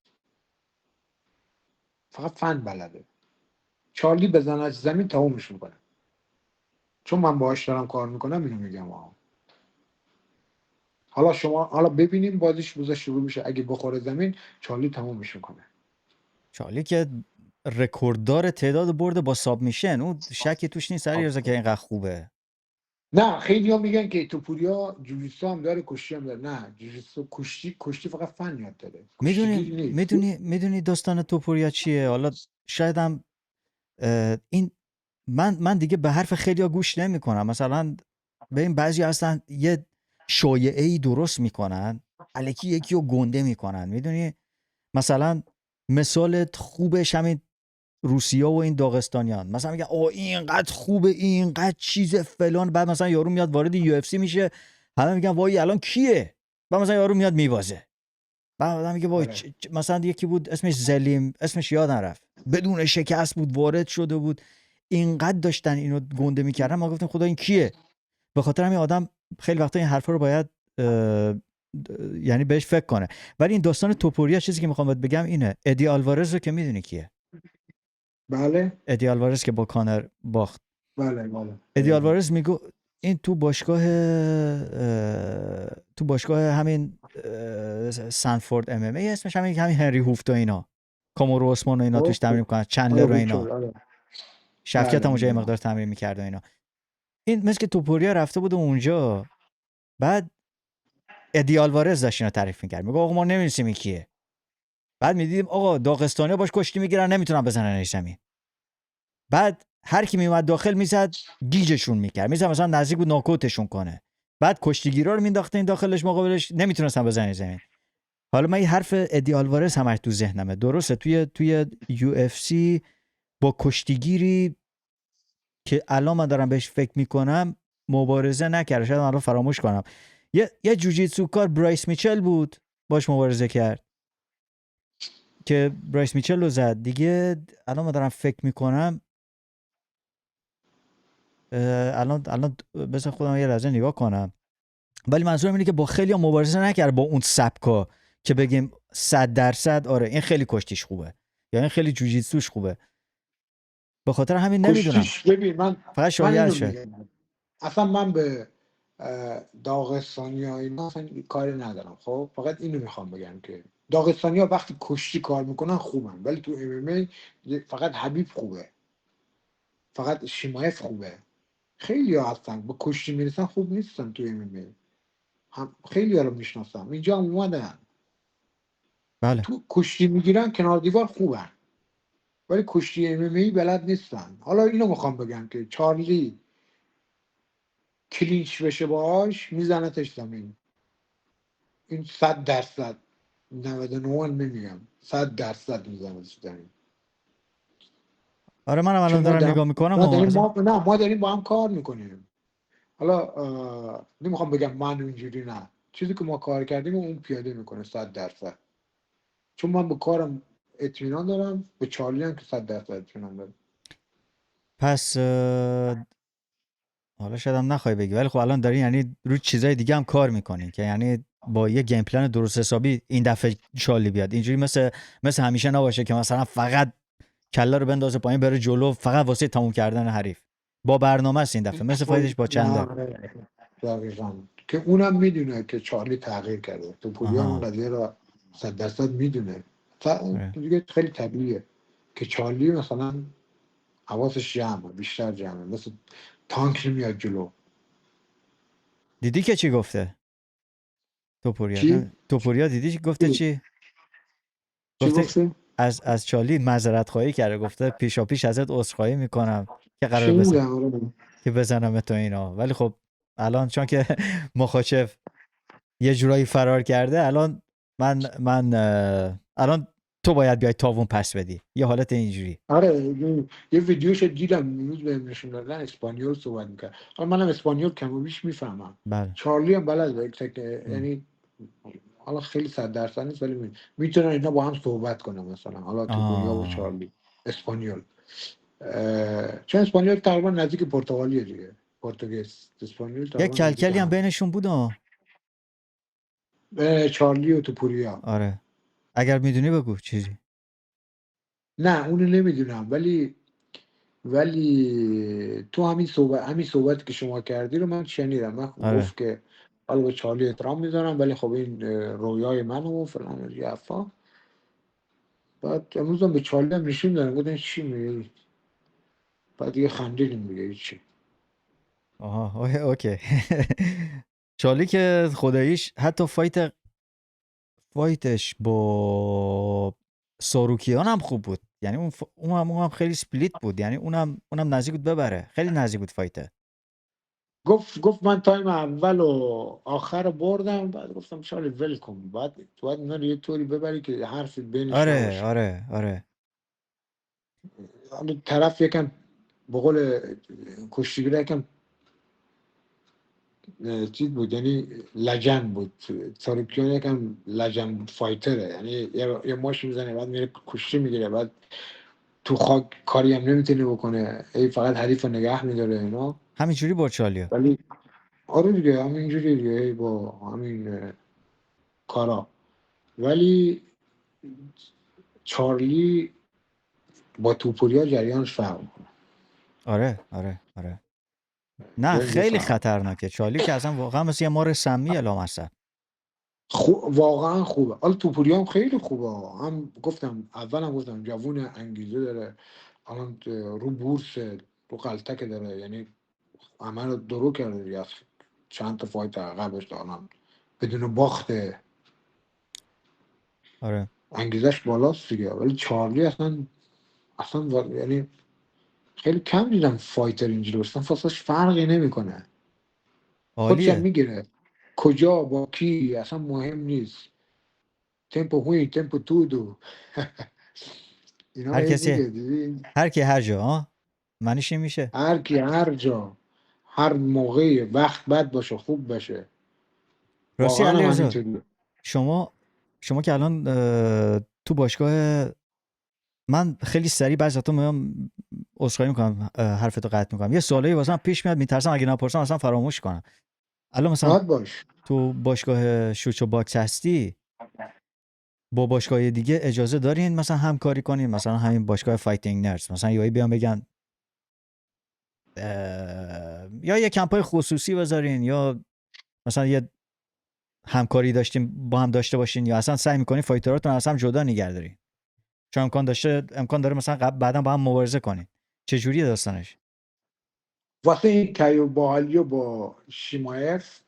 S3: فقط فن بلده. چارلی بزنه از زمین تمومش میکنه. چون من باهاش دارم کار میکنم اینو میگم. حالا ببینیم بازیش روزا شروع میشه، اگه بخوره زمین چارلی تمومش میکنه.
S1: چارلی که رکورددار تعداد برده با ساب میشن، اون شکی توش نیست علیرضا که اینقدر خوبه.
S3: نه خیلی ها میگن که ایتوپوریا جوجوتسو هم داره کشتی هم داره. نه جوجوتسو کشتی فقط فن یاد داره، کشتیگیر نیست.
S1: میدونی داستان توپوریا چیه؟ حالا شاید هم این من دیگه به حرف خیلی ها گوش نمی کنم. مثلا به این بعضی هستن یه شایعه ای درست میکنن، الکی یکی رو گنده میکنن. میدونی مثلا مثال خوبش همین روسیا و این داغستانیان، مثلا میگن اوه اینقدر خوبه، اینقدر چیز فلان، بعد مثلا یارو میاد وارد UFC میشه، همه میگن وای الان کیه، بعد مثلا یارو میاد میوازه، بعد آدم میگه وای مثلا یکی بود اسمش زلیم، اسمش یادم رفت، بدون شکست بود وارد شده بود، اینقدر داشتن اینو گنده میکردن، ما گفتیم خدا این کیه. به خاطر همین آدم خیلی وقتا این حرفا رو باید یعنی بهش فکر کنه. ولی این داستان توپوریا چیزی که میخوام بگم اینه، ادی آلوارز رو که میدونی کیه؟
S3: بله
S1: ادی آلوارز که با کانر باخت.
S3: بله
S1: ادی آلوارز میگو این تو باشگاه همین سنفورد ام ام ای اسمش همین هنری هوفت و اینا، کامورو عثمان و اینا توش تمرین میکنن، چندلر و اینا، شفکت هم اونجا یه مقدار تمرین میکرد و اینا. این مثل که توپوریا رفته بود اونجا، بعد ادی آلوارز داشت اینو تعریف میکرد، میگه آقا ما نمی‌دونیم این کیه. بعد میدیدیم آقا داغستانیا باش کشتی میگیرن نمیتونن بزننش زمین. بعد هر کی میومد داخل میزد گیجشون میکرد، میزد مثلا نزدیک بود ناکوتشون کنه. بعد کشتیگیرا رو مینداخته این داخلش مقابلش نمیتونستن بزنن زمین. حالا من این حرف ادی آلوارز همش تو ذهنمه. درسته توی یو اف سی با کشتیگیری که الان من دارم بهش فکر میکنم مبارزه نکرد، شاید الان فراموش کنم. یه جوجیتسو کار برایس میچل بود باش مبارزه کرد که برایس میچل رو زد دیگه. الان من دارم فکر میکنم الان بذار خودم یه لحظه نگاه کنم. ولی منظورم اینه که با خیلی مبارزه نکرد با اون سبکا که بگیم 100% آره این خیلی کشتیش خوبه یا این خیلی جوجیتسوش خوبه. به خاطر همین نمیدونم،
S3: کشتیش ببین
S1: فقط
S3: من
S1: شایعه
S3: اینو
S1: شد.
S3: میگم، اصلا من به داغستانی ها اینا اصلا کاری ندارم. خب فقط اینو میخوام بگم که داغستانی ها وقتی کشتی کار میکنن خوبن، ولی تو ام فقط حبیب خوبه، فقط شیمایف خوبه. خیلی ها هستن با کشتی میرسن خوب نیستن تو ام هم خیلی ها رو میشناسم اینجا هم اومدن
S1: بله
S3: تو کشتی میگیرن کنار دیوار خوبن، ولی کشتی ام بلد نیستن. حالا اینو میخوام بگم که چارلی کلینچ بشه باهاش میزنتش زمین، این 100%، 99 نمیگم 100% میزنتش زمین.
S1: آره منم الان
S3: چون ما
S1: دارم
S3: داریم
S1: نگاه میکنم
S3: ما
S1: و
S3: داریم
S1: اصلا
S3: ما داریم با هم کار میکنیم. حالا نمیخوام بگم من اینجوری، نه، چیزی که ما کار کردیم اون پیاده میکنه 100%. چون من به کارم اطمینان دارم، به چارلی هم که 100% اطمینان دارم.
S1: پس حالا شاید هم نخوای بگی ولی خب الان داری یعنی روی چیزای دیگه هم کار میکنی که یعنی با یه گیم پلن درست حسابی این دفعه چالی بیاد. اینجوری مثل همیشه نباشه که مثلا فقط کلا رو بندازه پایین بره جلو فقط واسه تموم کردن حریف. با برنامه است این دفعه، مثل فایتش با چندر.
S3: دقیقاً که اونم میدونه که چارلی تغییر کرده، تو پوریا اون
S1: آها
S3: قضیه رو 100% میدونه.
S1: آره.
S3: دیگه خیلی طبیعیه که چارلی مثلا حواسش جمعه، بیشتر جمعه، مثل تانک نمیاد جلو.
S1: دیدی که چی گفته
S3: چی؟
S1: توپوریا دیدی چی گفته؟
S3: چی,
S1: چی
S3: چی
S1: گفته؟
S3: گفتی؟
S1: از چالی معذرت خواهی کرده، گفته پیشا پیش ازت عذرخواهی میکنم که قرار
S3: شنیدم.
S1: که بزنم تو اینا. ولی خب الان چون که مخاچف یه جورایی فرار کرده الان من الان تو باید بیای تاوون پس بدی، یه حالت اینجوری.
S3: آره یه ویدیوش دیدم امروز بهم نشون دادن، اسپانیول صحبت میکرد. حالا منم اسپانیول کم و بیش میفهمم،
S1: بله
S3: چارلی هم بلده که
S1: م.
S3: یعنی حالا خیلی 100% نیست ولی میتونن اینا با هم صحبت کنن، مثلا حالا توپوریا و
S1: آه.
S3: چارلی اسپانیول. چون اسپانیول تقریبا نزدیک پرتغالیه دیگه، پرتغیز اسپانیول
S1: یه
S3: تقریبا نزدیک
S1: کلکلی هم
S3: هم.
S1: بینشون بود
S3: چارلی و توپوریا.
S1: آره اگر میدونی بگو چیزی.
S3: نه اونو نمیدونم، ولی تو همین صحبت که شما کردی رو من شنیدم. من
S1: آره
S3: گفت که حالا به چارلی احترام میذارم ولی خب این رویای منو و فلان و یه حرفا. بعد امروز هم به چارلی هم نشون دادم، گفتن چی میگی؟ بعد دیگه خندیدیم دیگه چی.
S1: آها اوکی. چالی که خداییش حتی فایتش با ساروکیان هم خوب بود. یعنی اون هم خیلی سپلیت بود. یعنی اونم نزدیک بود ببره، خیلی نزدیک بود فایته.
S3: گفت من تایم اول و آخر رو بردم. بعد گفتم چارلی ول کن، بعد اینا رو یه طوری ببری که حرفی بینش
S1: آره
S3: نباشه.
S1: آره آره
S3: حالا طرف یکم به قول کشتیگیر یکم چیز بود، یعنی لجن بود. ساروکیان یکم لجن بود، فایتره، یعنی یه ماش میزنه بعد میره کشتی میگیره، بعد تو خاک کاری هم نمیتونه بکنه، فقط حریف رو نگه میداره اینا.
S1: همینجوری با چالیو.
S3: ولی آره دیگه همینجوری دیگه با همین کارا. ولی چارلی با توپوریا جریانش فرق میکنه،
S1: آره آره آره نه
S3: خیلی
S1: خیلی
S3: فرق.
S1: خطرناکه چالی که اصلا واقعا مثل یه مار سمی لامصب.
S3: واقعا خوبه. حالا توپوریا هم خیلی خوبه، هم گفتم جوون، انگیزه داره، الان رو بورس، رو قلتک داره، یعنی عمل رو درو کرده دیگه، از چند تا فایت عقبش الان بدون باخته.
S1: آره
S3: انگیزش بالاست دیگه. ولی چارلی اصلا یعنی خیلی کم دیدم فایتر اینجوری اصلا فاصلش فرقی نمیکنه، خودش هم
S1: عالیه.
S3: میگیره کجا با کی اصلا مهم نیست. تمپو هوی تمپو تودو اینا
S1: هر
S3: هی
S1: کسی،
S3: میگه دیدی،
S1: هر کی هر جا معنیش این میشه.
S3: هر کی هر جا هر موقعی وقت بد باشه خوب باشه،
S1: راستی
S3: واقعا هم
S1: علیرضا،
S3: همینطوریه.
S1: شما شما که الان تو باشگاه، من خیلی سریع بعضی وقتا میام عذرخواهی میکنم حرفتو قطع میکنم، یه سوالی واسم پیش میاد میترسم اگه نپرسم اصلا فراموش کنم. الان مثلا
S3: راحت باش.
S1: تو باشگاه شوچو باکس هستی، با باشگاه دیگه اجازه دارین مثلا همکاری کنین؟ مثلا همین باشگاه فایتینگ نرس مثلا یهو بیان بگن یا یه کمپای خصوصی بذارین، یا مثلا یه همکاری داشتیم با هم داشته باشین، یا اصلا سعی میکنین فایتراتون از هم جدا نگه دارین چون امکان داره مثلا بعدا با هم مبارزه کنین؟ چه جوریه داستانش؟
S3: واسه این کیو باحالیو با شیمایف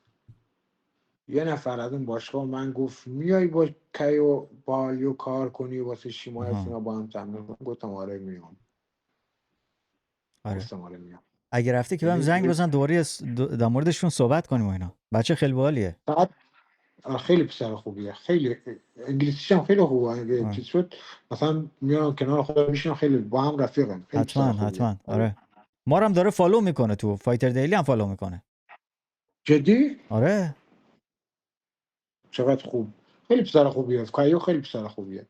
S3: یه نفر از اون باشگاه من گفت میای با کیو باحالیو کار کنی واسه شیمایف
S1: آها.
S3: اینا با هم تمرین کنیم. گفتم آره میام.
S1: آره.
S3: گفتم آره میام.
S1: اگه رفتی که بهم زنگ
S3: یعنی
S1: بزن دوباره در موردشون صحبت کنیم و اینا. بچه خیلی باحالیه.
S3: فقط خیلی پسر خوبیه، خیلی انگلیسیش هم خیلی خوبه. اگه
S1: آره.
S3: چیز شد مثلا میان کنار خودم میشینم، خیلی با هم رفیقم، خیلی پسر خوبیه.
S1: حتما آره. ما رو هم داره فالو میکنه، تو فایتر دیلی هم فالو میکنه.
S3: جدی
S1: آره.
S3: چقدر خوب، خیلی پسر خوبیه کایو، خیلی پسر خوبیه.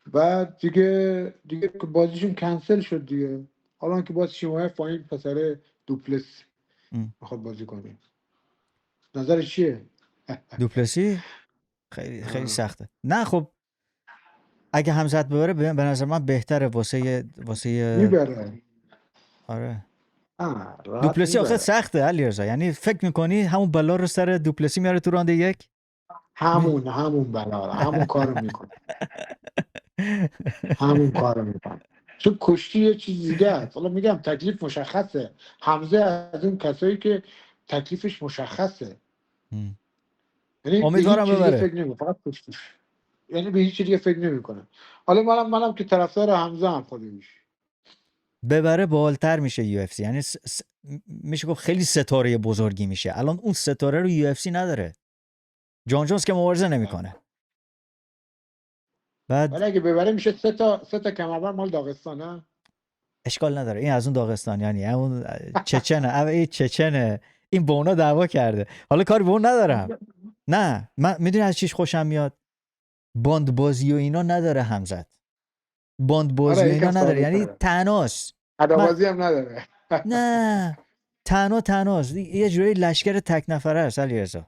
S3: بعد دیگه که بازیشون کنسل شد دیگه. حالا که باز شیماهه با این پسر دوپلس
S1: ام.
S3: میخواد بازی کنه. نظر چیه؟
S1: دوپلسی خیلی سخته. نه خب اگه همزد ببره به نظر من بهتره واسه
S3: میبره.
S1: آره.
S3: راحت
S1: دوپلسی آخه
S3: میبره.
S1: سخته علیرضا، یعنی فکر میکنی همون بلا رو سر دوپلسی میاره تو راند یک؟ می...
S3: همون بلا همون کارو میکنه. همون کارو میکنه. چون کشتی یه چیز دیگه است. حالا میگم تکلیف مشخصه. حمزه از اون کسایی که تکلیفش مشخصه،
S1: ام.
S3: یعنی به هیچ
S1: امیدوارم
S3: چیز دیگه
S1: ببره.
S3: فکر نمیکنه، فقط کشتیش. یعنی به هیچ چیز دیگه فکر نمیکنه. حالا منم که طرفدار حمزه هم خودش.
S1: ببره بالتر میشه یو اف سی، یعنی میشه گفت خیلی ستاره بزرگی میشه. الان اون ستاره رو یو اف سی نداره. جان جونز که مبارزه نمیکنه. بعد
S3: ولی اگه ببره میشه سه تا کمربند مال داغستانه.
S1: اشکال نداره، این از اون داغستانیانی، اون چچنه، این با اونا دعوا کرده. حالا کاری به اون ندارم. نه من میدونی از چیش خوشم میاد؟ باند بازی و اینا نداره همزد. باند بازی و
S3: آره
S1: اینا
S3: یکم
S1: نداره،
S3: ساده
S1: یعنی
S3: تره.
S1: تناس. من
S3: ادابازی هم نداره.
S1: نه، تناس یه جوری لشکر تک نفره است علیرضا.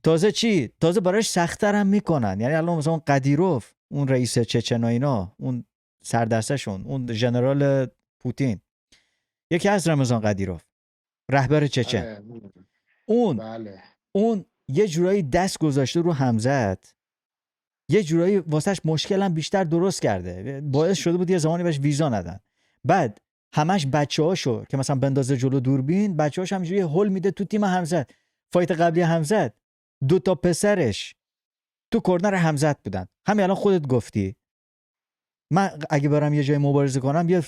S1: تازه چی؟ تازه براش سخت‌تر هم میکنن. یعنی الان مثلا اون قدیروف، اون رئیس چچن و اینا، اون سردستشون، اون ژنرال پوتین، یکی از رمضان قدیروف، رهبر چچن،
S3: آره
S1: اون
S3: بله.
S1: اون یه جورایی دست گذاشته رو همزت، یه جورایی واسهش مشکل هم بیشتر درست کرده، باعث شده بود یه زمانی بهش ویزا ندن. بعد همش بچه‌هاشو که مثلا بندازه جلو دوربین، بچه‌هاش همینجوری هول میده تو تیم همزت. فایت قبلی همزت 2 تا پسرش تو کورنر همزت بودن. همین الان خودت گفتی من اگه برم یه جای مبارزه کنم،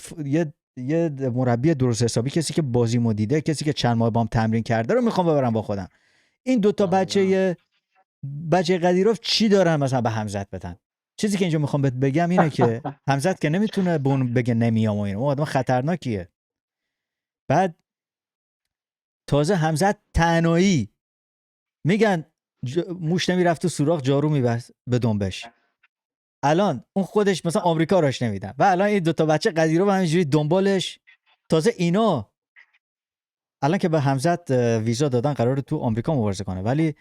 S1: یه مربی درست حسابی، کسی که بازیمو دیده، کسی که چند ماه بام تمرین کرده رو میخوام ببرم با خودم. این 2 تا
S3: دقیقاً.
S1: بچه قدیروف چی دارن مثلا به همزت بدن؟ چیزی که اینجا میخوام بهت بگم اینه که همزت که نمیتونه به اون بگه نمیام و اینو، اون آدم خطرناکیه. بعد تازه همزت تنهایی میگن موش نمیرفت تو سوراخ جارو میبست به دنبش. الان اون خودش مثلا آمریکا راش نمیدن و الان این 2 تا بچه قدیروف همینجوری دنبالش. تازه اینا الان که به همزت ویزا دادن قراره تو آمریکا مبارزه کنه، ولی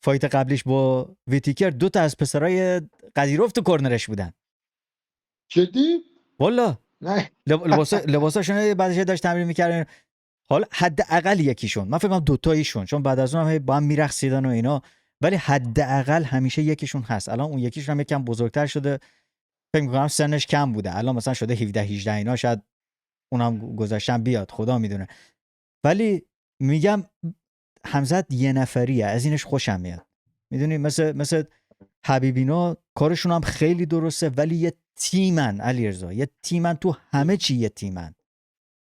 S1: فایت قبلیش با ویتیکر 2 تا از پسرای قدیروف تو کورنرش بودن.
S3: جدی؟
S1: والا
S3: نه.
S1: لباساشون بعدش داشت تمرین میکردن. حالا حداقل یکیشون، من فکر کنم 2 تاییشون، چون بعد از اون هم با هم میرقصیدن و اینا، ولی حداقل همیشه یکیشون هست. الان اون یکیشون هم یکم بزرگتر شده، فکر میکنم سنش کم بوده، الان مثلا شده 17 18 اینا، شاید اونم گذاشتن بیاد، خدا میدونه. ولی میگم همزد یه نفریه، از اینش خوشم میاد. میدونی مثل حبیبینا کارشون هم خیلی درسته، ولی یه تیمن علیرضا، یه تیمن تو همه چی، یه تیمن.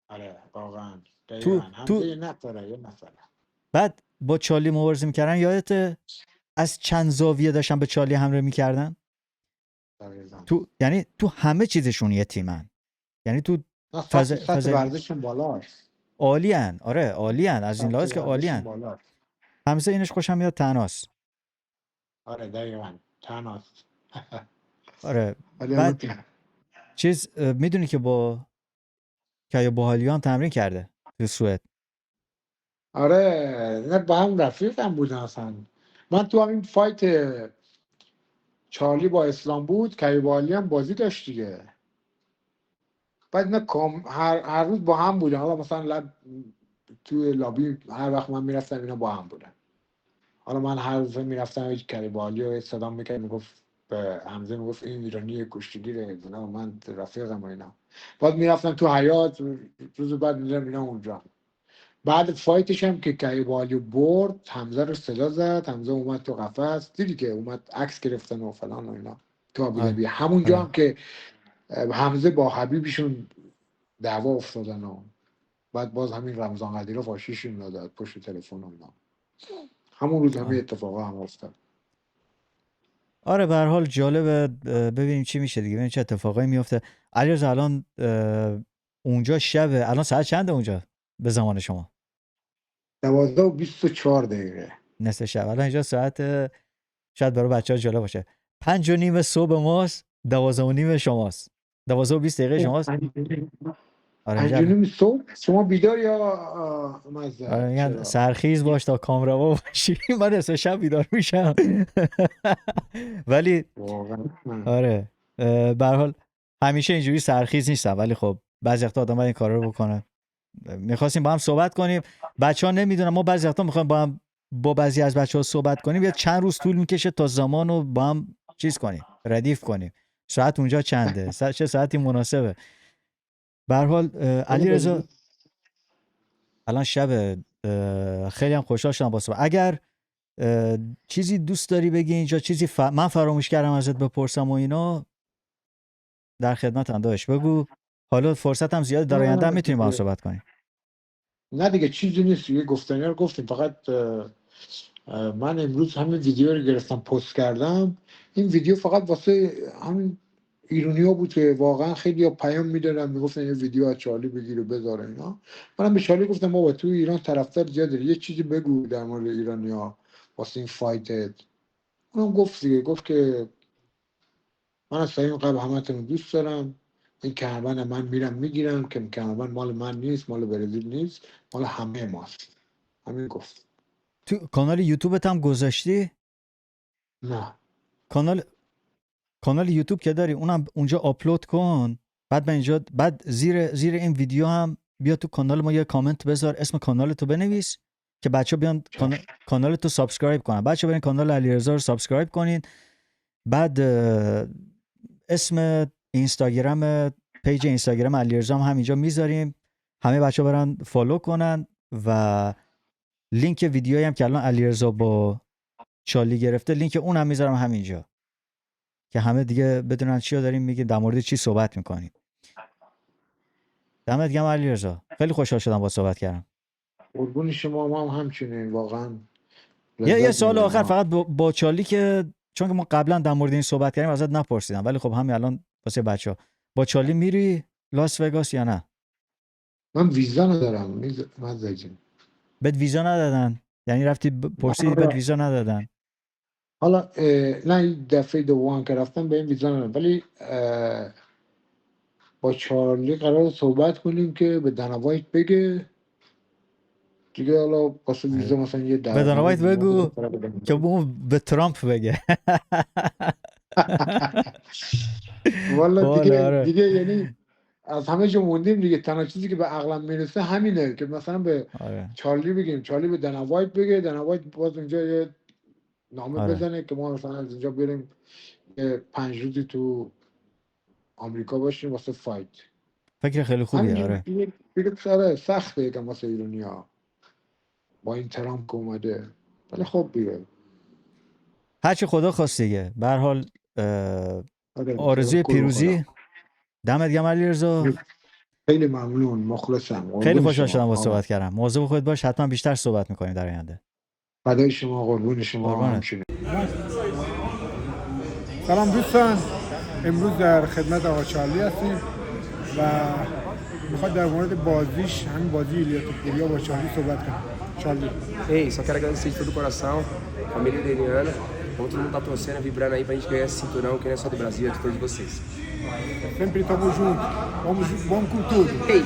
S3: آره واقعا
S1: تو
S3: دقیقا
S1: تو
S3: همزه یه نفره یه نفره.
S1: بعد با چارلی مبارزه میکردن، یادت از چند زاویه داشتن به چارلی حمله میکردن؟
S3: دقیقا
S1: یعنی تو همه چیزشون یه تیمن، یعنی تو
S3: نه سطح
S1: فضای
S3: ورزششون بالاست.
S1: عالیان. آره عالیان، از این
S3: سطح
S1: لحاظ که
S3: ورزششون
S1: عالیان.
S3: بالاست.
S1: همزه اینش خوشم میاد تناس.
S3: آره دقیقا تناس.
S1: آره.
S3: ولی
S1: بعد
S3: اون
S1: چیز میدونی که با کیا بوهالیان تمرین کرده تو سوئد.
S3: آره نه با هم رفیقم بودن اصلا. من تو همین فایت چارلی با اسلام بود کیبالی هم بازی داشت دیگه. بعد نه هر روز با هم بودن. حالا مثلا توی لابی هر وقت من میرفتم اینا با هم بودن. حالا من هر روز میرفتم هیچ کریبالی و صدام میکرد، میگفت به حمزه، میگفت این ایرانی کشتیگیره، اینا من رفیقم و اینا. بعد میرفتم تو حیات، روز بعد میرم اینا اونجا. بعد فایتش هم که کریبالی برد، حمزه رو صدا زد، حمزه اومد تو قفس، دیدی که اومد عکس گرفتن و فلان و اینا تو
S1: آره.
S3: ابوظبی. همونجا
S1: آره.
S3: هم که حمزه با حبیبشون دعوا افتادن و بعد باز همین رمضان قدیرو فاشیشون داد پشت تلفن و اینا. همون روز همه اتفاقا هم افتاد.
S1: آره به هر حال جالبه ببینیم چی میشه دیگه، ببینیم چه اتفاقایی میفته. علیرضا الان اونجا شبه، الان ساعت چنده اونجا به زمان شما؟
S3: 12:24.
S1: نصف شب. الان اینجا ساعت، شاید برای بچه‌ها جالب باشه، 5:30 صبح ماست، 12:30 شماست، 12:20 شماست. آره اینجا الان.
S3: انجونیم صبح شما بیدار یا
S1: آره
S3: مزه؟
S1: میگن
S3: چرا؟
S1: سرخیز باش تا کامروا باشی. من نصف شب بیدار میشم. ولی
S3: واقعا
S1: آره به هر حال همیشه اینجوری سرخیز نیستم، ولی خب بعضی وقتا آدم باید این کارا رو بکنه. میخواستیم با هم صحبت کنیم، بچه‌ها نمیدونم، ما بعضی وقتا میخوایم با بعضی از بچه‌ها صحبت کنیم، یا چند روز طول میکشه تا زمانو با هم چیز کنیم، ردیف کنیم. ساعت اونجا چنده؟ چه ساعتی مناسبه؟ به هر حال علیرضا الان شب، خیلی هم خوشحال شدم با صحبت. اگر چیزی دوست داری بگی اینجا، چیزی من فراموش کردم ازت بپرسم و اینا، در خدمتم، داشت بگو. حالا فرصت هم زیاد در آینده هم میتونیم با هم صحبت کنیم.
S3: نه دیگه چیزی نیست، یه گفتنی رو گفتیم. فقط من امروز همین ویدیو رو گرفتم پست کردم. این ویدیو فقط واسه همین ایرونی ها بود که واقعا خیلی پیام میدادن، میگفتن این ویدیو از چارلی بگیر و بذاره اینا. منم به چارلی گفتم بابا تو ایران طرفدار زیاده، یه چیزی بگو در مورد ایرانی ها واسه این فایتت. اونم گفت دیگه، گفت که من از این قبل همتون دوست دارم، این کمربند من میرم میگیرم که کمربند مال من نیست، مال برزیل نیست، مال همه ماست. همین گفت.
S1: تو کانال یوتیوبت هم گذاشتی؟
S3: نه
S1: کانال یوتیوب که داری اونم اونجا آپلود کن. بعد من اینجا، بعد زیر این ویدیو هم بیا تو کانال ما یه کامنت بذار، اسم کانال تو بنویس که بچه بیان کانال تو سابسکرایب کنن. بچه برین کانال علیرضا رو سابسکرایب کنین. بعد اسم اینستاگرام، پیج اینستاگرام علیرضا هم همینجا میذاریم، همه بچه برن فالو کنن. و لینک ویدیویی هم که الان علیرضا با چالی گرفته، لینک اون هم میذارم همینجا که همه دیگه بدونن چی رو داریم میگیم، در مورد چی صحبت میکنیم. دمت گرم علیرضا، خیلی خوشحال شدم با صحبت کردم.
S3: قربون شما، ما هم همچنین واقعا
S1: یه
S3: لذت
S1: سوال
S3: میبریم.
S1: آخر فقط با چالی، که چون که ما قبلا در مورد این صحبت کردیم ازت نپرسیدم، ولی خب همین الان واسه بچه‌ها، با چالی میری لاس وگاس یا نه؟
S3: من ویزا ندارم من زجیم.
S1: بهت ویزا ندادن؟ یعنی رفتی پرسیدی بهت ویزا ندادن؟
S3: حالا نه این دفعه دوم که رفتم به این ویزا ندارم، ولی با چارلی قرار صحبت کنیم که به دانا وایت بگه دیگه. حالا واسه ویزا مثلا یه
S1: به دانا وایت
S3: 12
S1: بگو
S3: میلیون
S1: که به ترامپ بگه.
S3: والا
S1: والا آره.
S3: دیگه یعنی از همه جا موندیم دیگه. تنها چیزی که به عقلم میرسه همینه که مثلا به
S1: آره.
S3: چارلی بگیم، چارلی به دانا وایت بگه، دانا وایت باز اونجا یه نامه
S1: آره.
S3: بزنه که ما مثلا از اینجا بریم 5 روزی تو آمریکا باشیم واسه فایت.
S1: فکر خیلی خوبیه.
S3: همینجور
S1: آره.
S3: دیگه سره سخته یکم واسه ایرانی ها با این ترامپ که اومده، ولی خب دیگه
S1: هرچی خدا خواست دیگه. به هر حال
S3: آره،
S1: آرزوی
S3: قربون
S1: پیروزی. دمت گرم علیرضا.
S3: خدا. خیلی ممنون، مخلصم.
S1: خیلی
S3: قربون
S1: خوشحال
S3: شما.
S1: شدم با
S3: آقا.
S1: صحبت کردم. مواظب خودت باش، حتما بیشتر صحبت میکنیم در آینده.
S3: فدای شما، قربون شما.
S1: قربانت.
S3: همچنین.
S4: سلام دوستان، امروز در خدمت آقا چارلی هستیم و میخواد در مورد بازیش، همین بازی ایلیا توپوریا با چارلی صحبت کنیم. چارلی.
S5: Ei, só quero agradecer de todo o coração, família Deliana, como todo mundo tá torcendo, vibrando aí pra gente ganhar esse cinturão, que não é só do Brasil, é de todos vocês.
S4: Sempre estamos juntos, vamos com tudo.
S5: Ei!